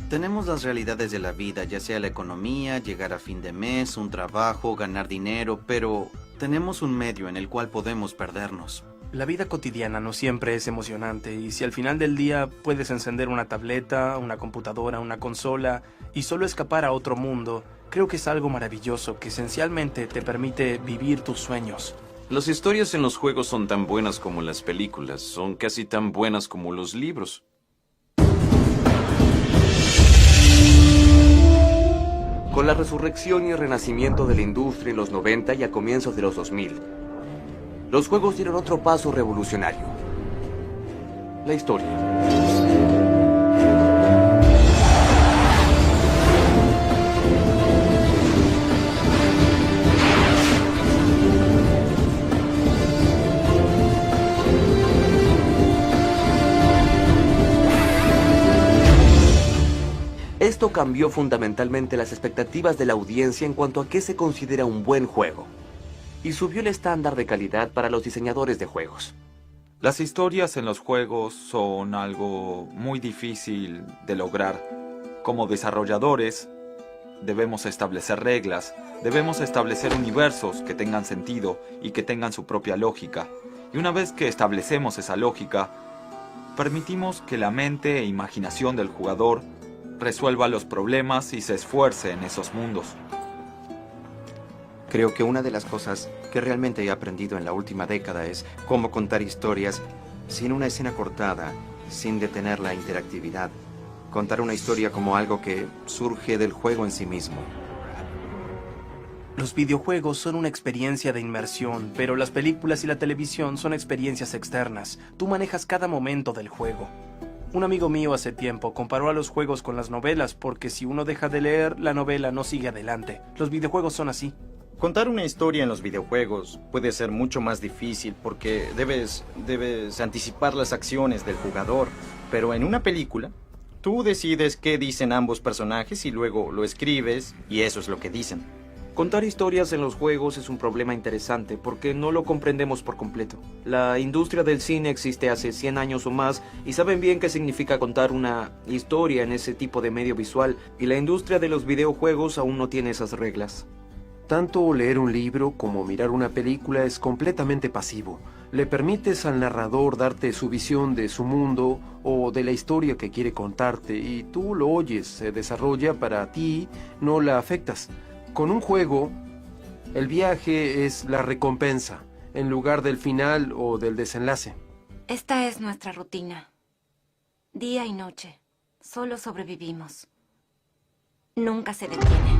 Tenemos las realidades de la vida, ya sea la economía, llegar a fin de mes, un trabajo, ganar dinero, pero tenemos un medio en el cual podemos perdernos. La vida cotidiana no siempre es emocionante y si al final del día puedes encender una tableta, una computadora, una consola y solo escapar a otro mundo, creo que es algo maravilloso que esencialmente te permite vivir tus sueños. Las historias en los juegos son tan buenas como las películas, son casi tan buenas como los libros. Con la resurrección y el renacimiento de la industria en los 90 y a comienzos de los 2000, los juegos dieron otro paso revolucionario. La historia. Esto cambió fundamentalmente las expectativas de la audiencia en cuanto a qué se considera un buen juego, y subió el estándar de calidad para los diseñadores de juegos. Las historias en los juegos son algo muy difícil de lograr. Como desarrolladores, debemos establecer reglas, debemos establecer universos que tengan sentido y que tengan su propia lógica. Y una vez que establecemos esa lógica, permitimos que la mente e imaginación del jugador resuelva los problemas y se esfuerce en esos mundos. Creo que una de las cosas que realmente he aprendido en la última década es cómo contar historias sin una escena cortada, sin detener la interactividad. Contar una historia como algo que surge del juego en sí mismo. Los videojuegos son una experiencia de inmersión, pero las películas y la televisión son experiencias externas. Tú manejas cada momento del juego. Un amigo mío hace tiempo comparó a los juegos con las novelas porque si uno deja de leer, la novela no sigue adelante. Los videojuegos son así. Contar una historia en los videojuegos puede ser mucho más difícil porque debes anticipar las acciones del jugador, pero en una película, tú decides qué dicen ambos personajes y luego lo escribes y eso es lo que dicen. Contar historias en los juegos es un problema interesante porque no lo comprendemos por completo. La industria del cine existe hace 100 años o más y saben bien qué significa contar una historia en ese tipo de medio visual, y la industria de los videojuegos aún no tiene esas reglas. Tanto leer un libro como mirar una película es completamente pasivo. Le permites al narrador darte su visión de su mundo o de la historia que quiere contarte y tú lo oyes, se desarrolla para ti, no la afectas. Con un juego, el viaje es la recompensa, en lugar del final o del desenlace. Esta es nuestra rutina. Día y noche. Solo sobrevivimos. Nunca se detiene.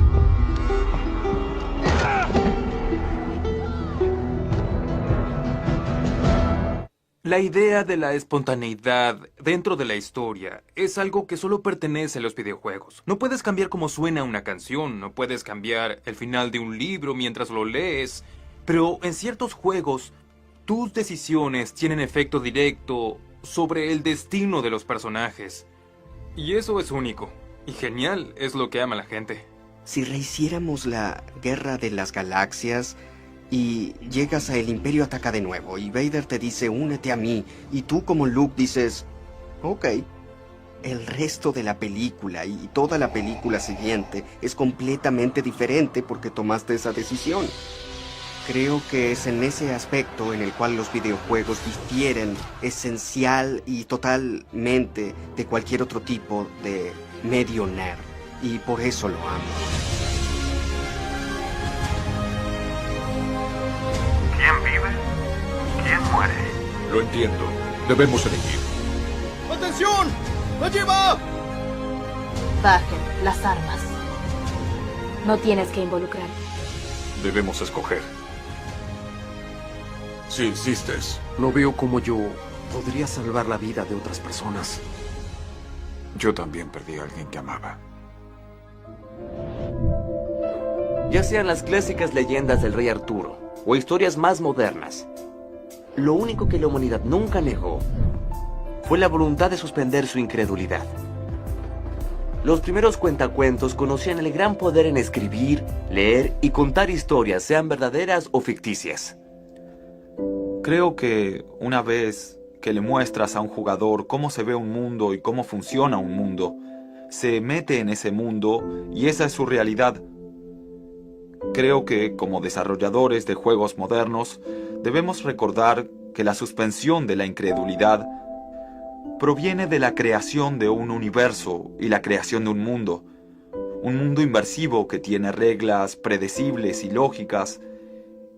La idea de la espontaneidad dentro de la historia es algo que solo pertenece a los videojuegos. No puedes cambiar cómo suena una canción, no puedes cambiar el final de un libro mientras lo lees, pero en ciertos juegos, tus decisiones tienen efecto directo sobre el destino de los personajes. Y eso es único, y genial, es lo que ama la gente. Si rehiciéramos la Guerra de las Galaxias y llegas a El Imperio ataca de nuevo y Vader te dice únete a mí y tú como Luke dices ok, el resto de la película y toda la película siguiente es completamente diferente porque tomaste esa decisión. Creo que es en ese aspecto en el cual los videojuegos difieren esencial y totalmente de cualquier otro tipo de medio nerd, y por eso lo amo. ¿Quién vive? ¿Quién muere? Lo entiendo. Debemos elegir. ¡Atención! ¡Allí va! Bajen las armas. No tienes que involucrar. Debemos escoger. Si insistes. No veo cómo yo podría salvar la vida de otras personas. Yo también perdí a alguien que amaba. Ya sean las clásicas leyendas del rey Arturo o historias más modernas, lo único que la humanidad nunca negó fue la voluntad de suspender su incredulidad. Los primeros cuentacuentos conocían el gran poder en escribir, leer y contar historias, sean verdaderas o ficticias. Creo que una vez que le muestras a un jugador cómo se ve un mundo y cómo funciona un mundo, se mete en ese mundo y esa es su realidad. Creo que, como desarrolladores de juegos modernos, debemos recordar que la suspensión de la incredulidad proviene de la creación de un universo y la creación de un mundo inmersivo que tiene reglas predecibles y lógicas,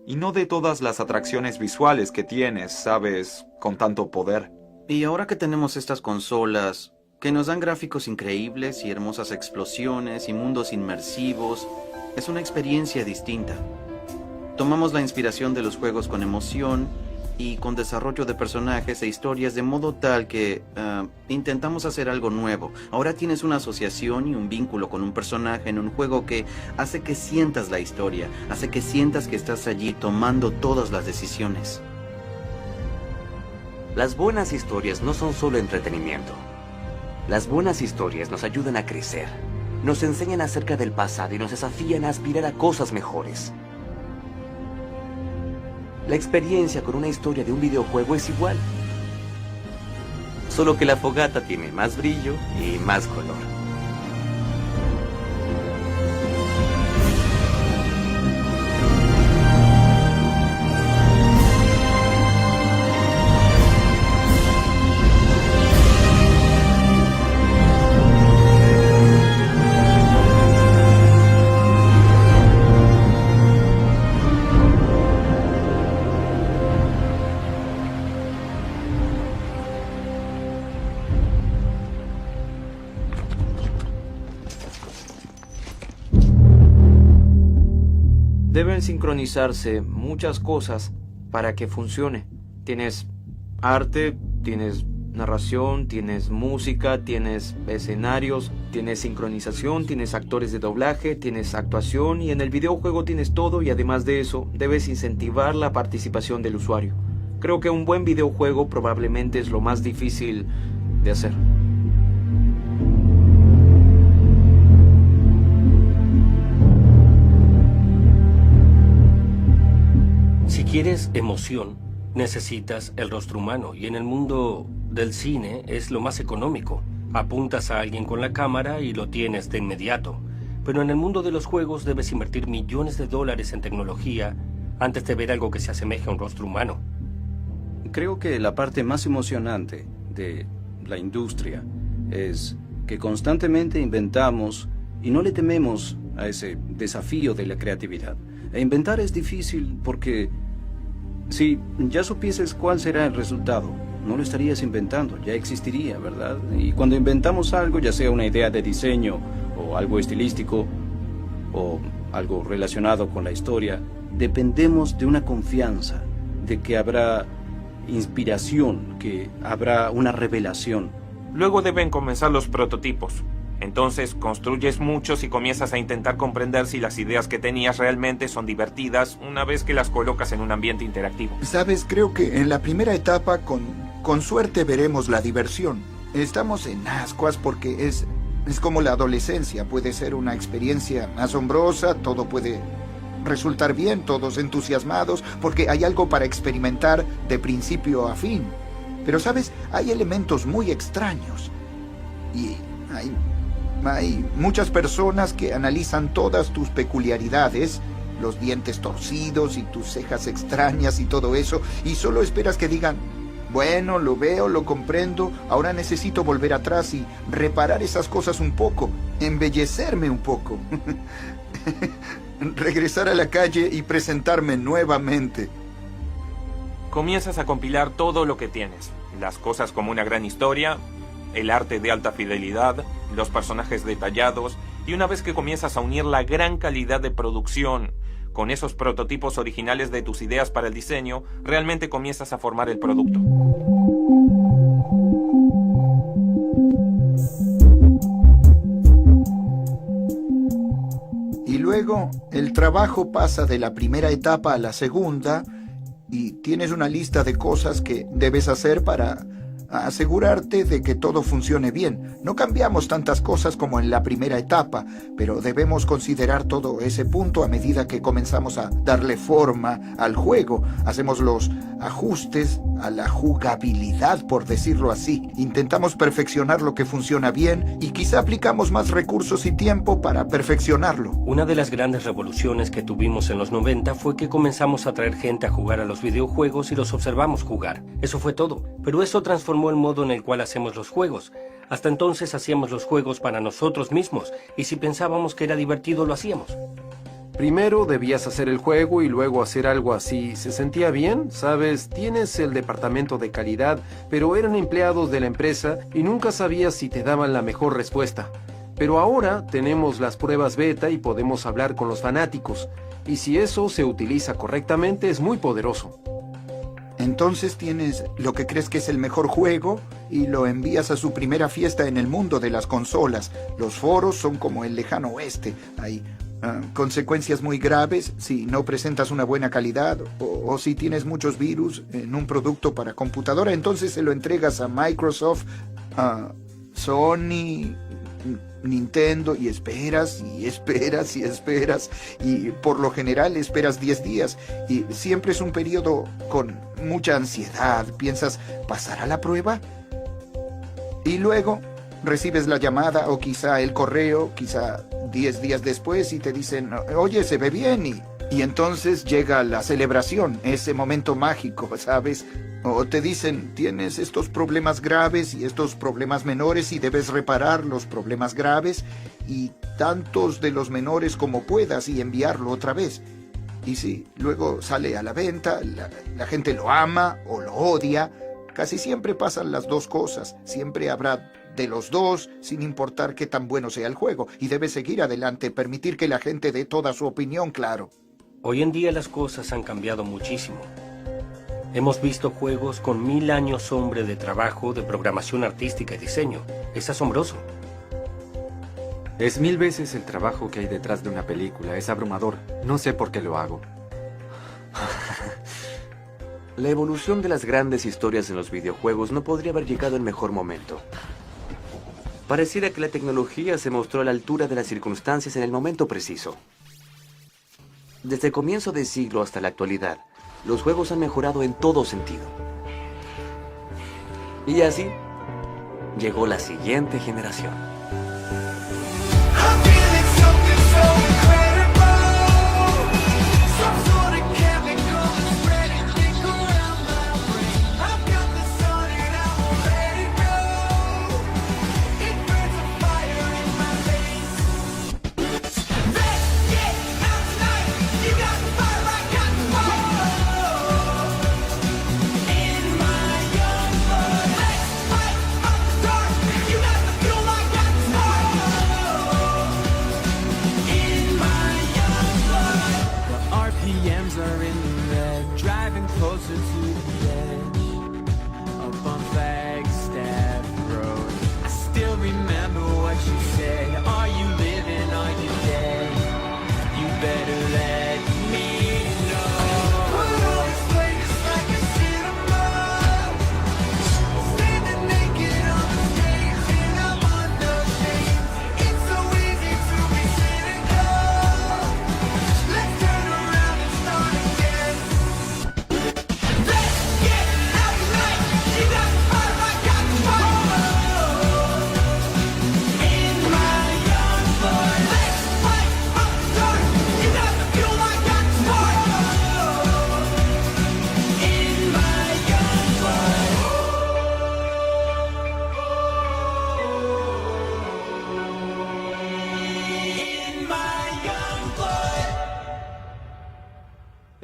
y no de todas las atracciones visuales que tienes, sabes, con tanto poder. Y ahora que tenemos estas consolas que nos dan gráficos increíbles y hermosas explosiones y mundos inmersivos, es una experiencia distinta. Tomamos la inspiración de los juegos con emoción y con desarrollo de personajes e historias de modo tal que intentamos hacer algo nuevo. Ahora tienes una asociación y un vínculo con un personaje en un juego que hace que sientas la historia, hace que sientas que estás allí tomando todas las decisiones. Las buenas historias no son solo entretenimiento. Las buenas historias nos ayudan a crecer, Nos enseñan acerca del pasado y nos desafían a aspirar a cosas mejores. La experiencia con una historia de un videojuego es igual. Solo que la fogata tiene más brillo y más color. Deben sincronizarse muchas cosas para que funcione. Tienes arte, tienes narración, tienes música, tienes escenarios, tienes sincronización, tienes actores de doblaje, tienes actuación y en el videojuego tienes todo y además de eso debes incentivar la participación del usuario. Creo que un buen videojuego probablemente es lo más difícil de hacer. Si quieres emoción, necesitas el rostro humano y en el mundo del cine es lo más económico. Apuntas a alguien con la cámara y lo tienes de inmediato. Pero en el mundo de los juegos debes invertir millones de dólares en tecnología antes de ver algo que se asemeje a un rostro humano. Creo que la parte más emocionante de la industria es que constantemente inventamos y no le tememos a ese desafío de la creatividad. E inventar es difícil porque si ya supieses cuál será el resultado, no lo estarías inventando, ya existiría, ¿verdad? Y cuando inventamos algo, ya sea una idea de diseño o algo estilístico o algo relacionado con la historia, dependemos de una confianza, de que habrá inspiración, que habrá una revelación. Luego deben comenzar los prototipos. Entonces construyes muchos y comienzas a intentar comprender si las ideas que tenías realmente son divertidas una vez que las colocas en un ambiente interactivo. Sabes, creo que en la primera etapa con suerte veremos la diversión. Estamos en ascuas porque es como la adolescencia. Puede ser una experiencia asombrosa, todo puede resultar bien, todos entusiasmados, porque hay algo para experimentar de principio a fin. Pero sabes, hay elementos muy extraños y hay muchas personas que analizan todas tus peculiaridades, los dientes torcidos y tus cejas extrañas y todo eso, y solo esperas que digan, bueno, lo veo, lo comprendo, ahora necesito volver atrás y reparar esas cosas un poco, embellecerme un poco, regresar a la calle y presentarme nuevamente. Comienzas a compilar todo lo que tienes, las cosas como una gran historia, el arte de alta fidelidad, los personajes detallados, y una vez que comienzas a unir la gran calidad de producción con esos prototipos originales de tus ideas para el diseño, realmente comienzas a formar el producto. Y luego el trabajo pasa de la primera etapa a la segunda y tienes una lista de cosas que debes hacer para asegurarte de que todo funcione bien. No cambiamos tantas cosas como en la primera etapa, pero debemos considerar todo ese punto a medida que comenzamos a darle forma al juego. Hacemos los ajustes a la jugabilidad, por decirlo así. Intentamos perfeccionar lo que funciona bien y quizá aplicamos más recursos y tiempo para perfeccionarlo. Una de las grandes revoluciones que tuvimos en los 90 fue que comenzamos a traer gente a jugar a los videojuegos y los observamos jugar. Eso fue todo. Pero eso transformó el modo en el cual hacemos los juegos. Hasta entonces hacíamos los juegos para nosotros mismos, y si pensábamos que era divertido, lo hacíamos. Primero debías hacer el juego y luego hacer algo así. ¿Se sentía bien? Sabes, tienes el departamento de calidad, pero eran empleados de la empresa y nunca sabías si te daban la mejor respuesta. Pero ahora tenemos las pruebas beta y podemos hablar con los fanáticos. Y si eso se utiliza correctamente, es muy poderoso. Entonces tienes lo que crees que es el mejor juego y lo envías a su primera fiesta en el mundo de las consolas. Los foros son como el lejano oeste. Hay consecuencias muy graves si no presentas una buena calidad o si tienes muchos virus en un producto para computadora. Entonces se lo entregas a Microsoft, a Sony, Nintendo y esperas y esperas y esperas y por lo general esperas 10 días y siempre es un periodo con mucha ansiedad. Piensas, ¿pasará la prueba? Y luego recibes la llamada o quizá el correo, quizá 10 días después y te dicen, oye, se ve bien y entonces llega la celebración, ese momento mágico, ¿sabes? O te dicen, tienes estos problemas graves y estos problemas menores y debes reparar los problemas graves y tantos de los menores como puedas y enviarlo otra vez. Y sí, luego sale a la venta, la gente lo ama o lo odia. Casi siempre pasan las dos cosas, siempre habrá de los dos, sin importar qué tan bueno sea el juego. Y debes seguir adelante, permitir que la gente dé toda su opinión, claro. Hoy en día las cosas han cambiado muchísimo. Hemos visto juegos con 1000 años hombre de trabajo, de programación artística y diseño. Es asombroso. Es 1000 veces el trabajo que hay detrás de una película. Es abrumador. No sé por qué lo hago. La evolución de las grandes historias en los videojuegos no podría haber llegado en mejor momento. Pareciera que la tecnología se mostró a la altura de las circunstancias en el momento preciso. Desde el comienzo del siglo hasta la actualidad, los juegos han mejorado en todo sentido. Y así, llegó la siguiente generación.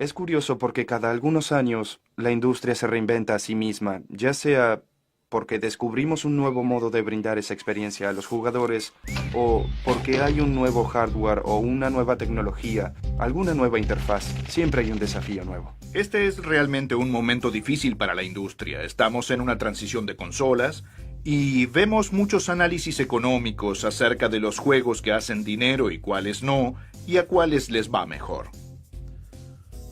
Es curioso porque cada algunos años la industria se reinventa a sí misma, ya sea porque descubrimos un nuevo modo de brindar esa experiencia a los jugadores o porque hay un nuevo hardware o una nueva tecnología, alguna nueva interfaz. Siempre hay un desafío nuevo. Este es realmente un momento difícil para la industria. Estamos en una transición de consolas y vemos muchos análisis económicos acerca de los juegos que hacen dinero y cuáles no, y a cuáles les va mejor.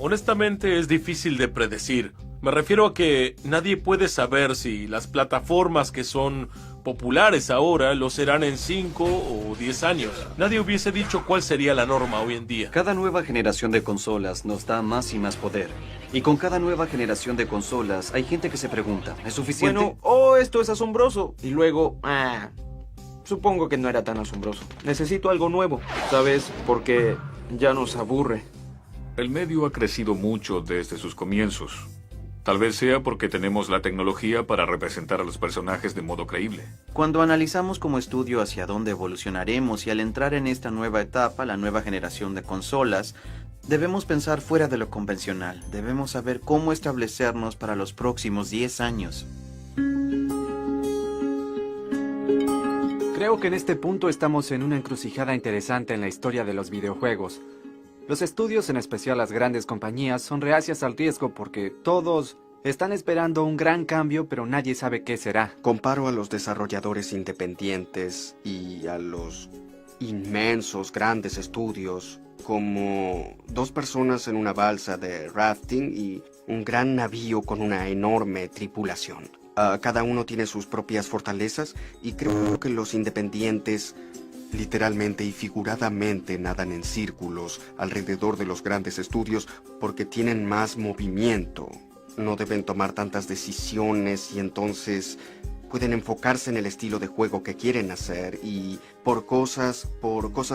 Honestamente es difícil de predecir. Me refiero a que nadie puede saber si las plataformas que son populares ahora lo serán en 5 o 10 años. Nadie hubiese dicho cuál sería la norma hoy en día. Cada nueva generación de consolas nos da más y más poder. Y con cada nueva generación de consolas hay gente que se pregunta, ¿es suficiente? Bueno, esto es asombroso. Y luego, supongo que no era tan asombroso. Necesito algo nuevo, ¿sabes? Porque ya nos aburre. El medio ha crecido mucho desde sus comienzos. Tal vez sea porque tenemos la tecnología para representar a los personajes de modo creíble. Cuando analizamos como estudio hacia dónde evolucionaremos y al entrar en esta nueva etapa, la nueva generación de consolas, debemos pensar fuera de lo convencional. Debemos saber cómo establecernos para los próximos 10 años. Creo que en este punto estamos en una encrucijada interesante en la historia de los videojuegos. Los estudios, en especial las grandes compañías, son reacias al riesgo porque todos están esperando un gran cambio, pero nadie sabe qué será. Comparo a los desarrolladores independientes y a los inmensos, grandes estudios como dos personas en una balsa de rafting y un gran navío con una enorme tripulación. Cada uno tiene sus propias fortalezas y creo que los independientes literalmente y figuradamente nadan en círculos alrededor de los grandes estudios porque tienen más movimiento. No deben tomar tantas decisiones y entonces pueden enfocarse en el estilo de juego que quieren hacer y por cosas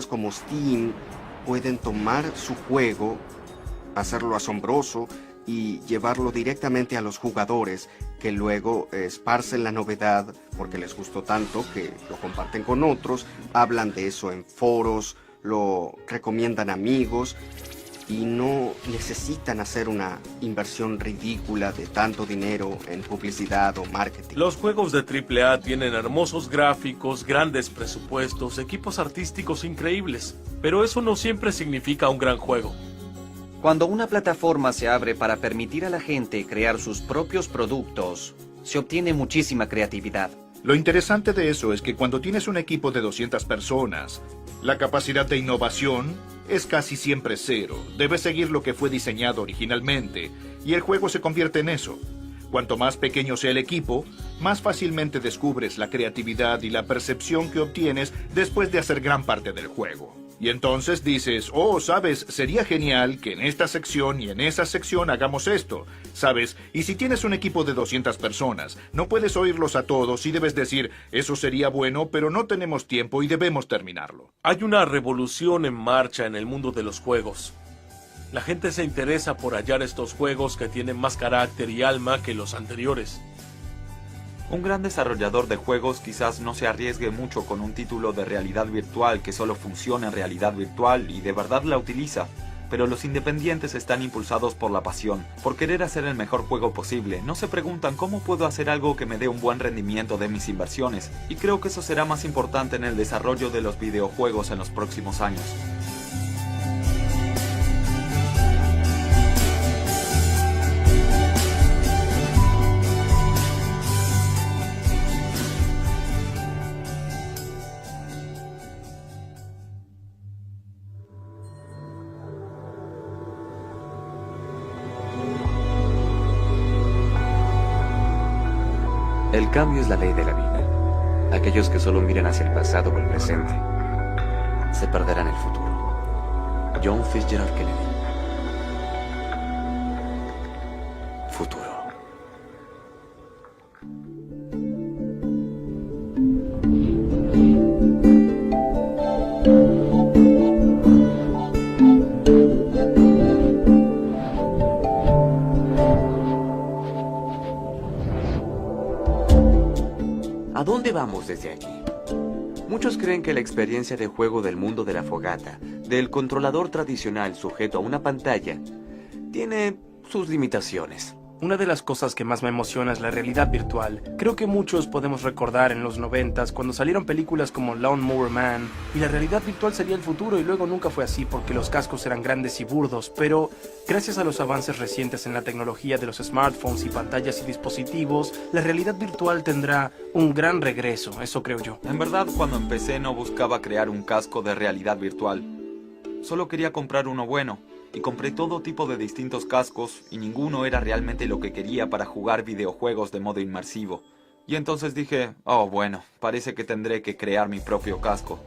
como Steam pueden tomar su juego, hacerlo asombroso y llevarlo directamente a los jugadores que luego esparcen la novedad porque les gustó tanto que lo comparten con otros, hablan de eso en foros, lo recomiendan a amigos y no necesitan hacer una inversión ridícula de tanto dinero en publicidad o marketing. Los juegos de AAA tienen hermosos gráficos, grandes presupuestos, equipos artísticos increíbles, pero eso no siempre significa un gran juego. Cuando una plataforma se abre para permitir a la gente crear sus propios productos, se obtiene muchísima creatividad. Lo interesante de eso es que cuando tienes un equipo de 200 personas, la capacidad de innovación es casi siempre cero. Debes seguir lo que fue diseñado originalmente, y el juego se convierte en eso. Cuanto más pequeño sea el equipo, más fácilmente descubres la creatividad y la percepción que obtienes después de hacer gran parte del juego. Y entonces dices, oh, sabes, sería genial que en esta sección y en esa sección hagamos esto, ¿sabes? Y si tienes un equipo de 200 personas, no puedes oírlos a todos y debes decir, eso sería bueno, pero no tenemos tiempo y debemos terminarlo. Hay una revolución en marcha en el mundo de los juegos. La gente se interesa por hallar estos juegos que tienen más carácter y alma que los anteriores. Un gran desarrollador de juegos quizás no se arriesgue mucho con un título de realidad virtual que solo funciona en realidad virtual y de verdad la utiliza, pero los independientes están impulsados por la pasión, por querer hacer el mejor juego posible. No se preguntan cómo puedo hacer algo que me dé un buen rendimiento de mis inversiones, y creo que eso será más importante en el desarrollo de los videojuegos en los próximos años. El cambio es la ley de la vida. Aquellos que solo miran hacia el pasado o el presente se perderán el futuro. John Fitzgerald Kennedy. Futuro. ¿A dónde vamos desde aquí? Muchos creen que la experiencia de juego del mundo de la fogata, del controlador tradicional sujeto a una pantalla, tiene sus limitaciones. Una de las cosas que más me emociona es la realidad virtual. Creo que muchos podemos recordar en los 90s cuando salieron películas como Lawnmower Man y la realidad virtual sería el futuro y luego nunca fue así porque los cascos eran grandes y burdos, pero gracias a los avances recientes en la tecnología de los smartphones y pantallas y dispositivos, la realidad virtual tendrá un gran regreso, eso creo yo. En verdad, cuando empecé no buscaba crear un casco de realidad virtual. Solo quería comprar uno bueno. Y compré todo tipo de distintos cascos y ninguno era realmente lo que quería para jugar videojuegos de modo inmersivo. Y entonces dije, oh bueno, parece que tendré que crear mi propio casco.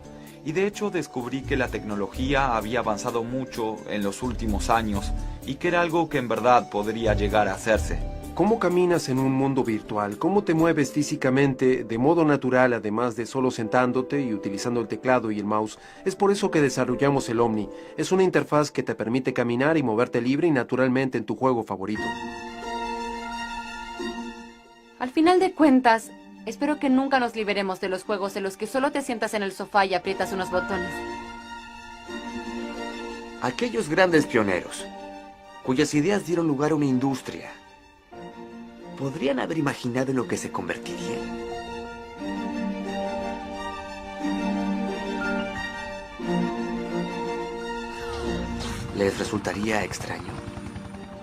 Y de hecho descubrí que la tecnología había avanzado mucho en los últimos años y que era algo que en verdad podría llegar a hacerse. ¿Cómo caminas en un mundo virtual? ¿Cómo te mueves físicamente de modo natural, además de solo sentándote y utilizando el teclado y el mouse? Es por eso que desarrollamos el Omni. Es una interfaz que te permite caminar y moverte libre y naturalmente en tu juego favorito. Al final de cuentas, espero que nunca nos liberemos de los juegos en los que solo te sientas en el sofá y aprietas unos botones. Aquellos grandes pioneros, cuyas ideas dieron lugar a una industria, ¿podrían haber imaginado en lo que se convertiría? ¿Les resultaría extraño?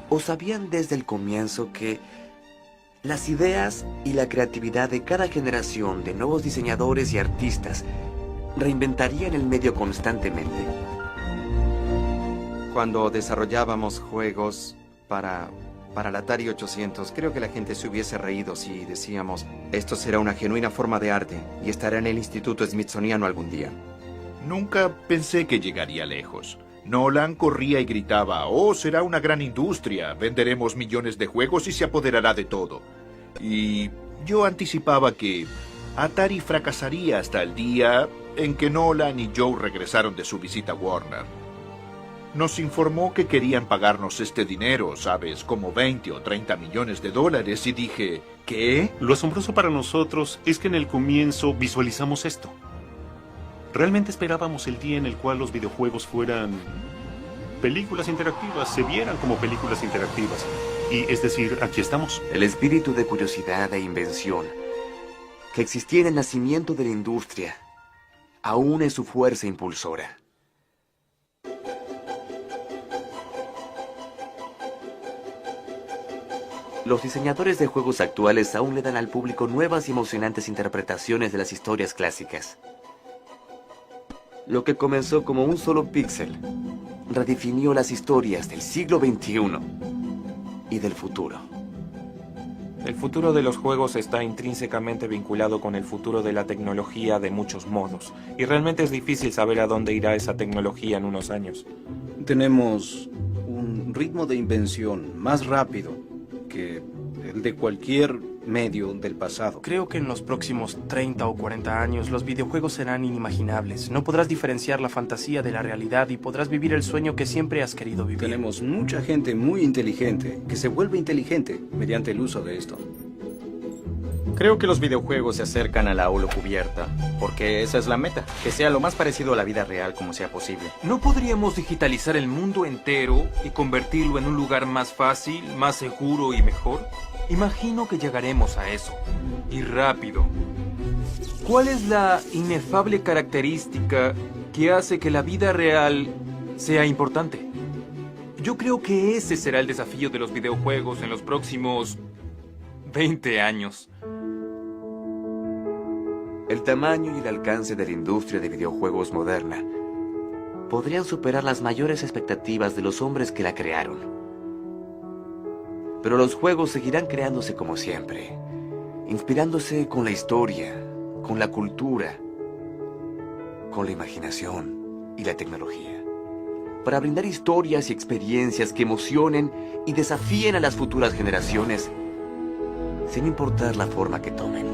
¿O sabían desde el comienzo que las ideas y la creatividad de cada generación de nuevos diseñadores y artistas reinventarían el medio constantemente? Cuando desarrollábamos juegos para el Atari 800, creo que la gente se hubiese reído si decíamos, esto será una genuina forma de arte y estará en el Instituto Smithsoniano algún día. Nunca pensé que llegaría lejos. Nolan corría y gritaba, oh, será una gran industria, venderemos millones de juegos y se apoderará de todo. Y yo anticipaba que Atari fracasaría hasta el día en que Nolan y Joe regresaron de su visita a Warner. Nos informó que querían pagarnos este dinero, ¿sabes? Como 20 o 30 millones de dólares y dije, ¿qué? Lo asombroso para nosotros es que en el comienzo visualizamos esto. Realmente esperábamos el día en el cual los videojuegos fueran películas interactivas, se vieran como películas interactivas. Y es decir, aquí estamos. El espíritu de curiosidad e invención que existía en el nacimiento de la industria aún es su fuerza impulsora. Los diseñadores de juegos actuales aún le dan al público nuevas y emocionantes interpretaciones de las historias clásicas. Lo que comenzó como un solo píxel redefinió las historias del siglo XXI y del futuro. El futuro de los juegos está intrínsecamente vinculado con el futuro de la tecnología de muchos modos, y realmente es difícil saber a dónde irá esa tecnología en unos años. Tenemos un ritmo de invención más rápido que el de cualquier medio del pasado. Creo que en los próximos 30 o 40 años los videojuegos serán inimaginables. No podrás diferenciar la fantasía de la realidad y podrás vivir el sueño que siempre has querido vivir. Tenemos mucha gente muy inteligente que se vuelve inteligente mediante el uso de esto. Creo que los videojuegos se acercan a la holocubierta, porque esa es la meta, que sea lo más parecido a la vida real como sea posible. ¿No podríamos digitalizar el mundo entero y convertirlo en un lugar más fácil, más seguro y mejor? Imagino que llegaremos a eso. Y rápido. ¿Cuál es la inefable característica que hace que la vida real sea importante? Yo creo que ese será el desafío de los videojuegos en los próximos 20 años. El tamaño y el alcance de la industria de videojuegos moderna podrían superar las mayores expectativas de los hombres que la crearon. Pero los juegos seguirán creándose como siempre, inspirándose con la historia, con la cultura, con la imaginación y la tecnología, para brindar historias y experiencias que emocionen y desafíen a las futuras generaciones, sin importar la forma que tomen.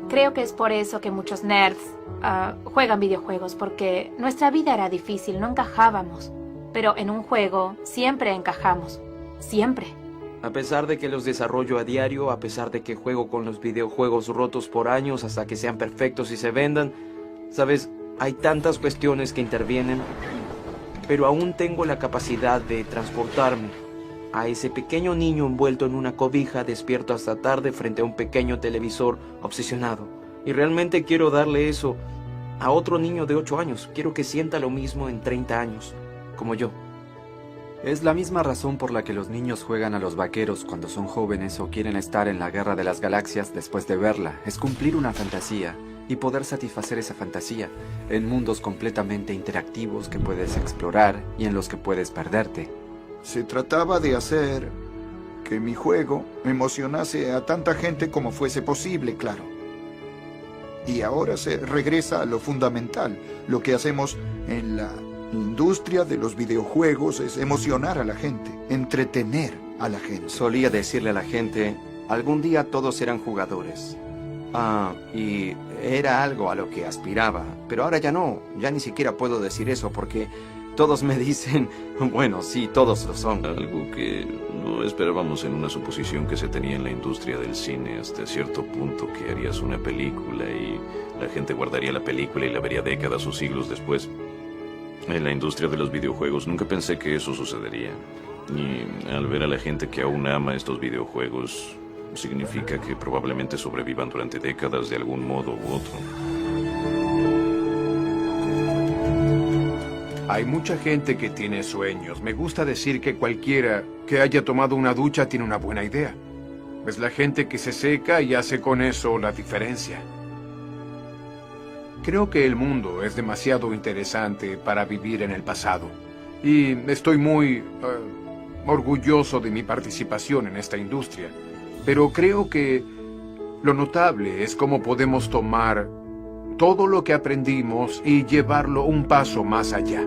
Creo que es por eso que muchos nerds juegan videojuegos, porque nuestra vida era difícil, no encajábamos. Pero en un juego siempre encajamos. Siempre. A pesar de que los desarrollo a diario, a pesar de que juego con los videojuegos rotos por años hasta que sean perfectos y se vendan, ¿sabes? Hay tantas cuestiones que intervienen, pero aún tengo la capacidad de transportarme a ese pequeño niño envuelto en una cobija despierto hasta tarde frente a un pequeño televisor obsesionado. Y realmente quiero darle eso a otro niño de 8 años. Quiero que sienta lo mismo en 30 años. Como yo. Es la misma razón por la que los niños juegan a los vaqueros cuando son jóvenes o quieren estar en la Guerra de las Galaxias después de verla. Es cumplir una fantasía y poder satisfacer esa fantasía en mundos completamente interactivos que puedes explorar y en los que puedes perderte. Se trataba de hacer que mi juego emocionase a tanta gente como fuese posible, claro. Y ahora se regresa a lo fundamental. Lo que hacemos en la industria de los videojuegos es emocionar a la gente, entretener a la gente. Solía decirle a la gente, algún día todos serán jugadores. Y era algo a lo que aspiraba, pero ahora ya no, ya ni siquiera puedo decir eso porque todos me dicen, bueno, sí, todos lo son. Algo que no esperábamos en una suposición que se tenía en la industria del cine hasta cierto punto, que harías una película y la gente guardaría la película y la vería décadas o siglos después. En la industria de los videojuegos nunca pensé que eso sucedería. Y al ver a la gente que aún ama estos videojuegos, significa que probablemente sobrevivan durante décadas de algún modo u otro. Hay mucha gente que tiene sueños. Me gusta decir que cualquiera que haya tomado una ducha tiene una buena idea. Es la gente que se seca y hace con eso la diferencia. Creo que el mundo es demasiado interesante para vivir en el pasado. Y estoy muy orgulloso de mi participación en esta industria. Pero creo que lo notable es cómo podemos tomar todo lo que aprendimos y llevarlo un paso más allá.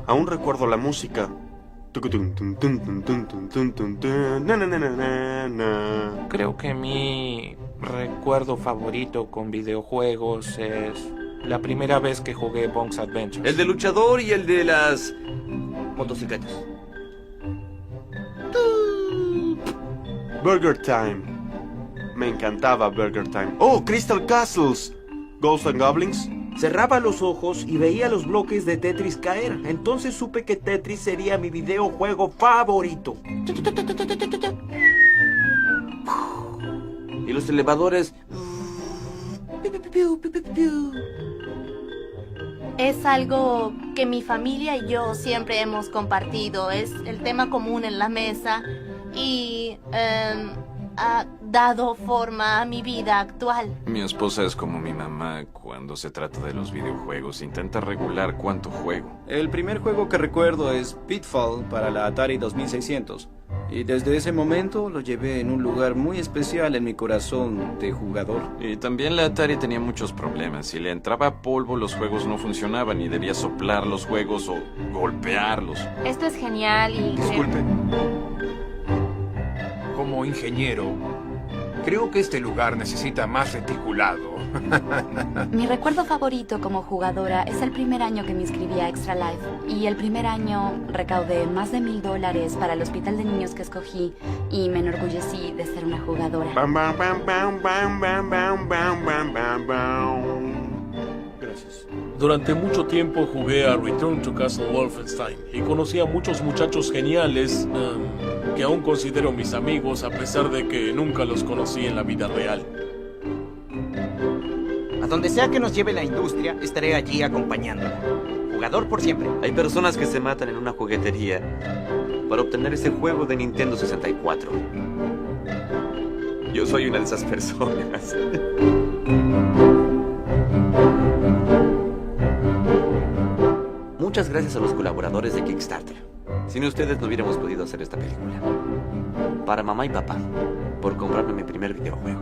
Aún recuerdo la música. Creo que mi recuerdo favorito con videojuegos es la primera vez que jugué Bonk's Adventures. El de luchador y el de las motocicletas. Burger Time. Me encantaba Burger Time. Oh, Crystal Castles. Ghosts and Goblins. Cerraba los ojos y veía los bloques de Tetris caer. Entonces supe que Tetris sería mi videojuego favorito. Y los elevadores. Es algo que mi familia y yo siempre hemos compartido. Es el tema común en la mesa y ha dado forma a mi vida actual. Mi esposa es como mi mamá cuando se trata de los videojuegos. Intenta regular cuánto juego. El primer juego que recuerdo es Pitfall para la Atari 2600. Y desde ese momento lo llevé en un lugar muy especial en mi corazón de jugador. Y también la Atari tenía muchos problemas. Si le entraba polvo, los juegos no funcionaban y debía soplar los juegos o golpearlos. Esto es genial y... Disculpe. Como ingeniero, creo que este lugar necesita más reticulado. Mi recuerdo favorito como jugadora es el primer año que me inscribí a Extra Life. Y el primer año recaudé más de $1000 para el hospital de niños que escogí y me enorgullecí de ser una jugadora. Gracias. Durante mucho tiempo jugué a Return to Castle Wolfenstein y conocí a muchos muchachos geniales que aún considero mis amigos a pesar de que nunca los conocí en la vida real. A donde sea que nos lleve la industria, estaré allí acompañándola. Jugador por siempre. Hay personas que se matan en una juguetería para obtener ese juego de Nintendo 64. Yo soy una de esas personas. Muchas gracias a los colaboradores de Kickstarter. Sin ustedes no hubiéramos podido hacer esta película. Para mamá y papá, por comprarme mi primer videojuego.